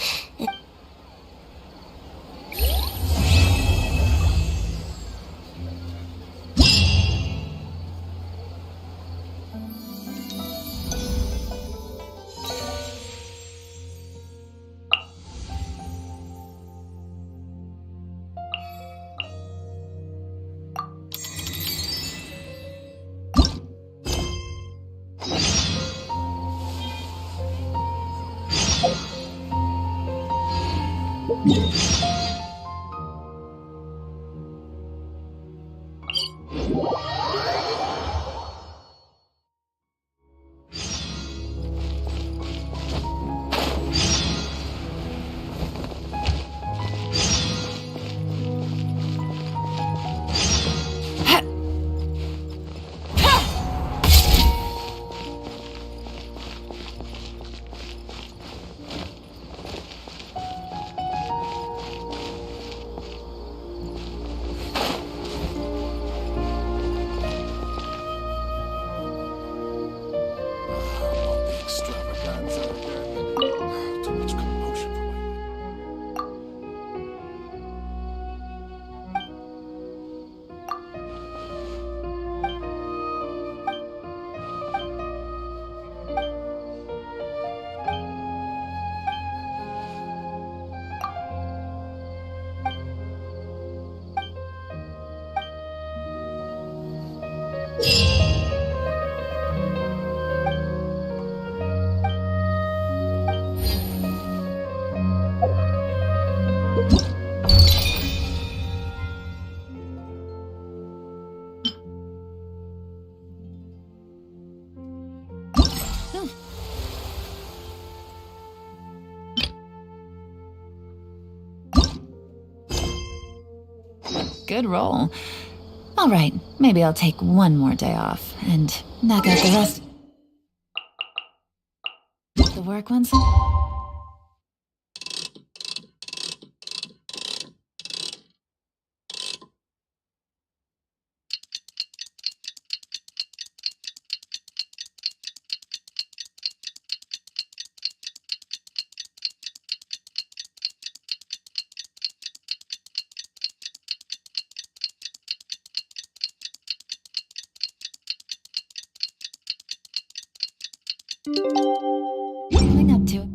Good roll. All right, maybe I'll take one more day off and knock out the rest. The work ones? Coming up to it.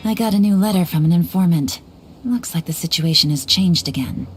I got a new letter from an informant. Looks like the situation has changed again.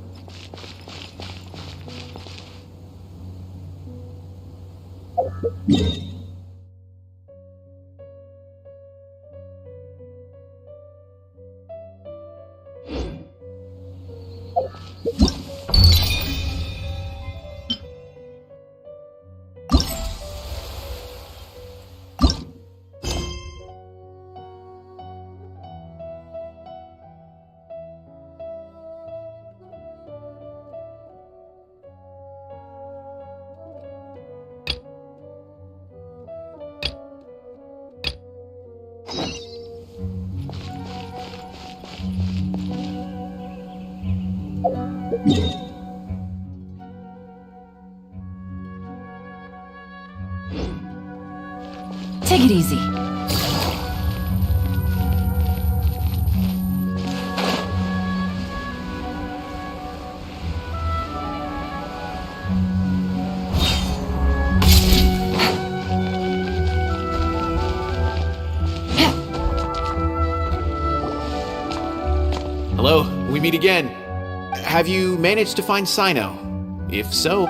Take it easy.
Hello, we meet again. Have you managed to find Sino? If so,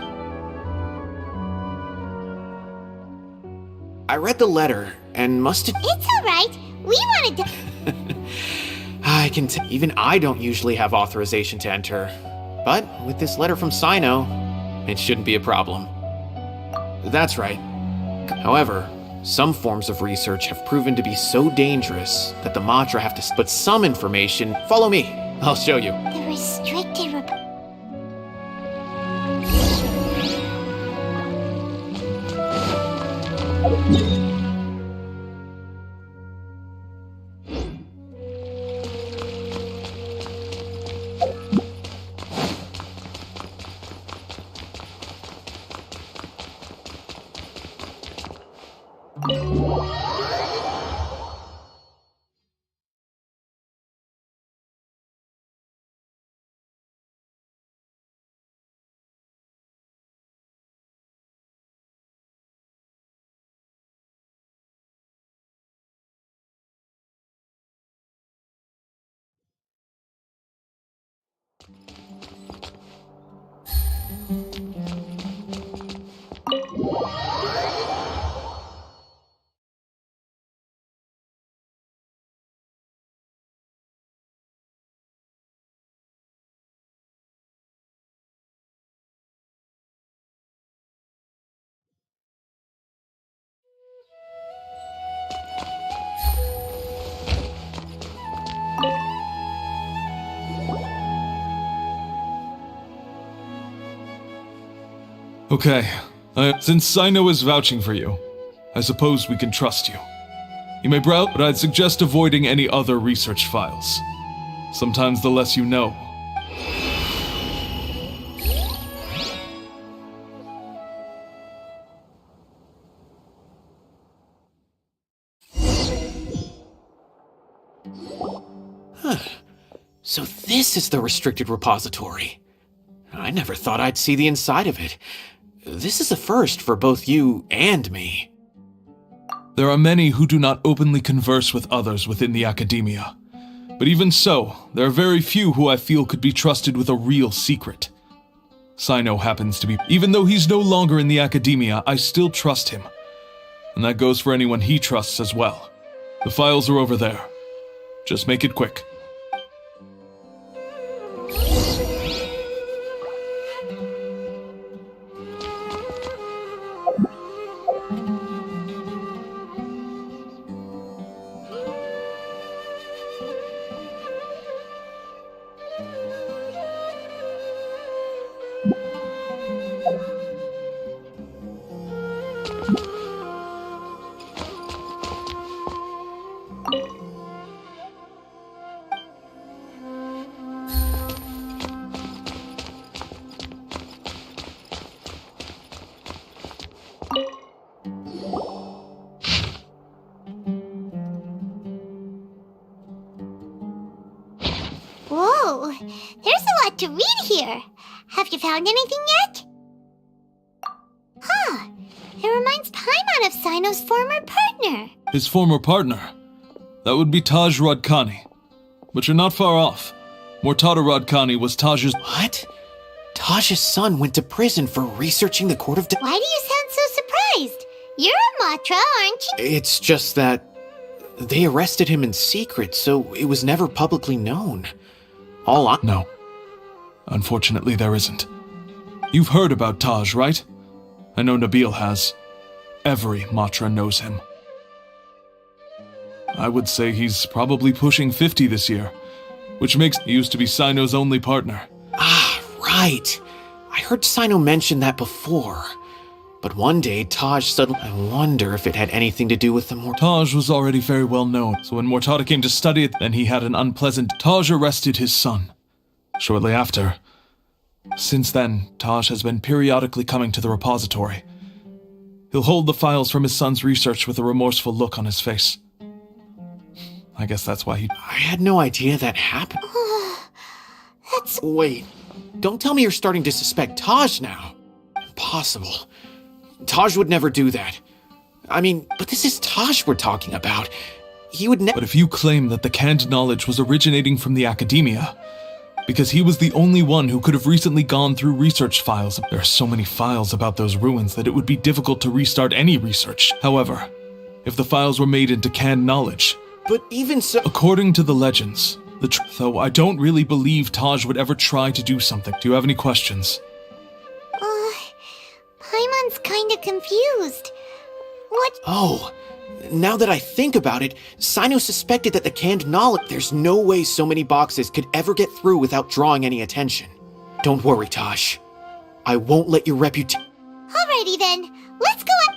I read the letter and must have.
It's alright. We wanted to.
I can even I don't usually have authorization to enter. But with this letter from Sino, it shouldn't be a problem. That's right. However, some forms of research have proven to be so dangerous that the Matra have to. But some information. Follow me. I'll show you.
The restricted
Okay, since Sino is vouching for you, I suppose we can trust you. You may browse, but I'd suggest avoiding any other research files. Sometimes the less you know.
Huh. So this is the restricted repository. I never thought I'd see the inside of it. This is a first for both you and me.
There are many who do not openly converse with others within the academia. But even so, there are very few who I feel could be trusted with a real secret. Sino happens to be. Even though he's no longer in the academia, I still trust him. And that goes for anyone he trusts as well. The files are over there. Just make it quick.
Whoa, there's a lot to read here. Have you found anything yet? Huh, it reminds Paimon of Sino's former partner.
His former partner? That would be Taj Radkani. But you're not far off. Mortada Radkani was Taj's—
What? Taj's son went to prison for researching the Court of
Why do you sound so surprised? You're a Matra, aren't you?
It's just that they arrested him in secret, so it was never publicly known.
No. Unfortunately, there isn't. You've heard about Taj, right? I know Nabil has. Every Matra knows him. I would say he's probably pushing 50 this year, which makes he used to be Sino's only partner.
Ah, right. I heard Sino mention that before. But one day, Taj suddenly— I wonder if it had anything to do with the
Taj was already very well known, so when Mortada came to study it, then he had an unpleasant— Taj arrested his son. Shortly after, Since then, Taj has been periodically coming to the repository. He'll hold the files from his son's research with a remorseful look on his face. I guess that's why he...
I had no idea that happened. Wait, don't tell me you're starting to suspect Taj now. Impossible. Taj would never do that. I mean, but this is Taj we're talking about. He would never...
But if you claim that the canned knowledge was originating from the academia, because he was the only one who could have recently gone through research files, there are so many files about those ruins that it would be difficult to restart any research. However, if the files were made into canned knowledge...
But even so...
According to the legends, though I don't really believe Taj would ever try to do something. Do you have any questions?
Paimon's kinda confused. What?
Oh, now that I think about it, Sino suspected that the canned knowledge... There's no way so many boxes could ever get through without drawing any attention. Don't worry, Taj. I won't let your reputation...
Alrighty then, let's go up.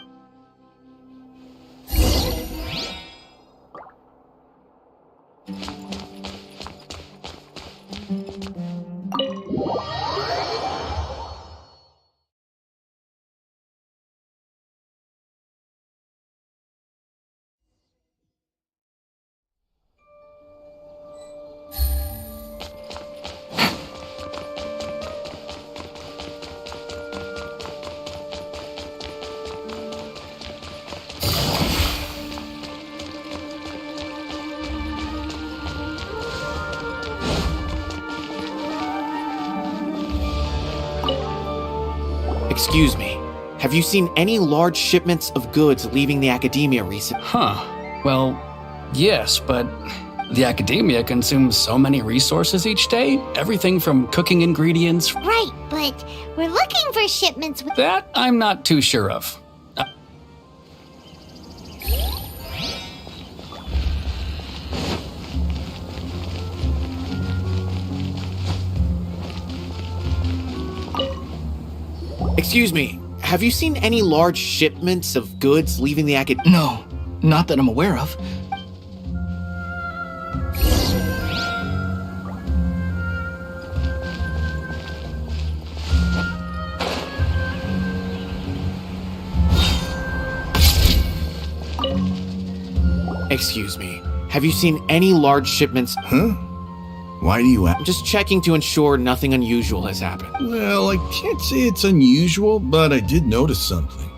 Excuse me. Have you seen any large shipments of goods leaving the academia recently?
Well, yes, but the academia consumes so many resources each day. Everything from cooking ingredients.
Right, but we're looking for shipments with...
That I'm not too sure of.
Excuse me, have you seen any large shipments of goods leaving the academia?
No, not that I'm aware of.
Excuse me, have you seen any large shipments?
Huh? Why do you ask?
I'm just checking to ensure nothing unusual has happened.
Well, I can't say it's unusual, but I did notice something.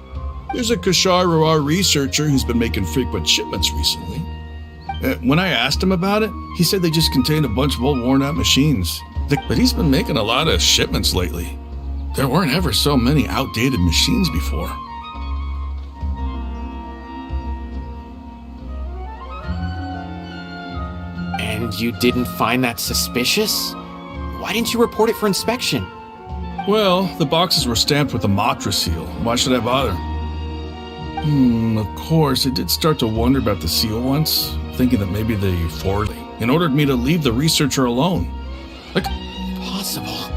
There's a Kashar researcher who's been making frequent shipments recently. When I asked him about it, he said they just contained a bunch of old worn-out machines. But he's been making a lot of shipments lately. There weren't ever so many outdated machines before.
And you didn't find that suspicious? Why didn't you report it for inspection?
Well, the boxes were stamped with the Matra seal. Why should I bother? Of course, I did start to wonder about the seal once, thinking that maybe they forged it and ordered me to leave the researcher alone.
Impossible.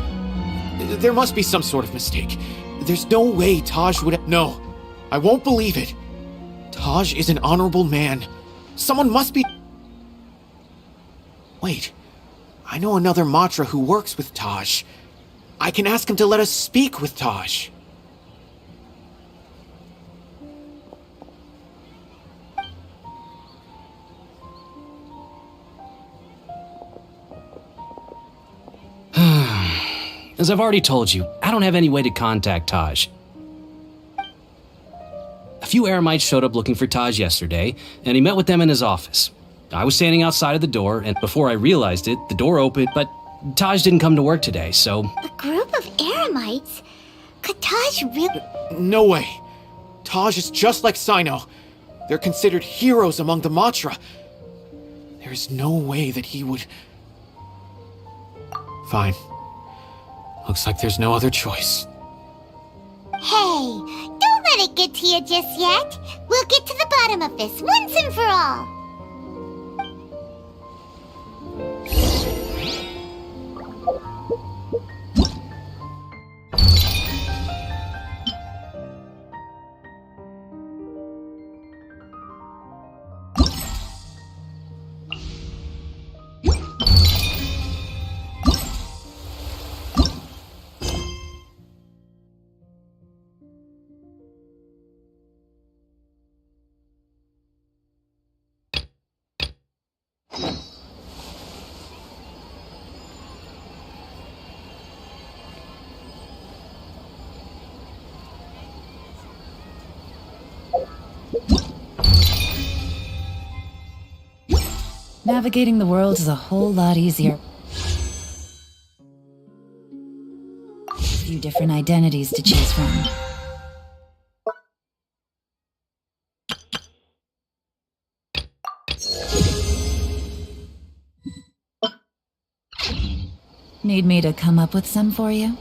There must be some sort of mistake. There's no way Taj would... No, I won't believe it. Taj is an honorable man. Someone must be... Wait, I know another Matra who works with Taj. I can ask him to let us speak with Taj.
As I've already told you, I don't have any way to contact Taj. A few Eremites showed up looking for Taj yesterday, and he met with them in his office. I was standing outside of the door, and before I realized it, the door opened, but Taj didn't come to work today, so...
A group of Eremites? Could Taj really...
No way. Taj is just like Sino. They're considered heroes among the Matra. There is no way that he would... Fine. Looks like there's no other choice.
Hey, don't let it get to you just yet. We'll get to the bottom of this once and for all.
Navigating the world is a whole lot easier. A few different identities to choose from. Need me to come up with some for you?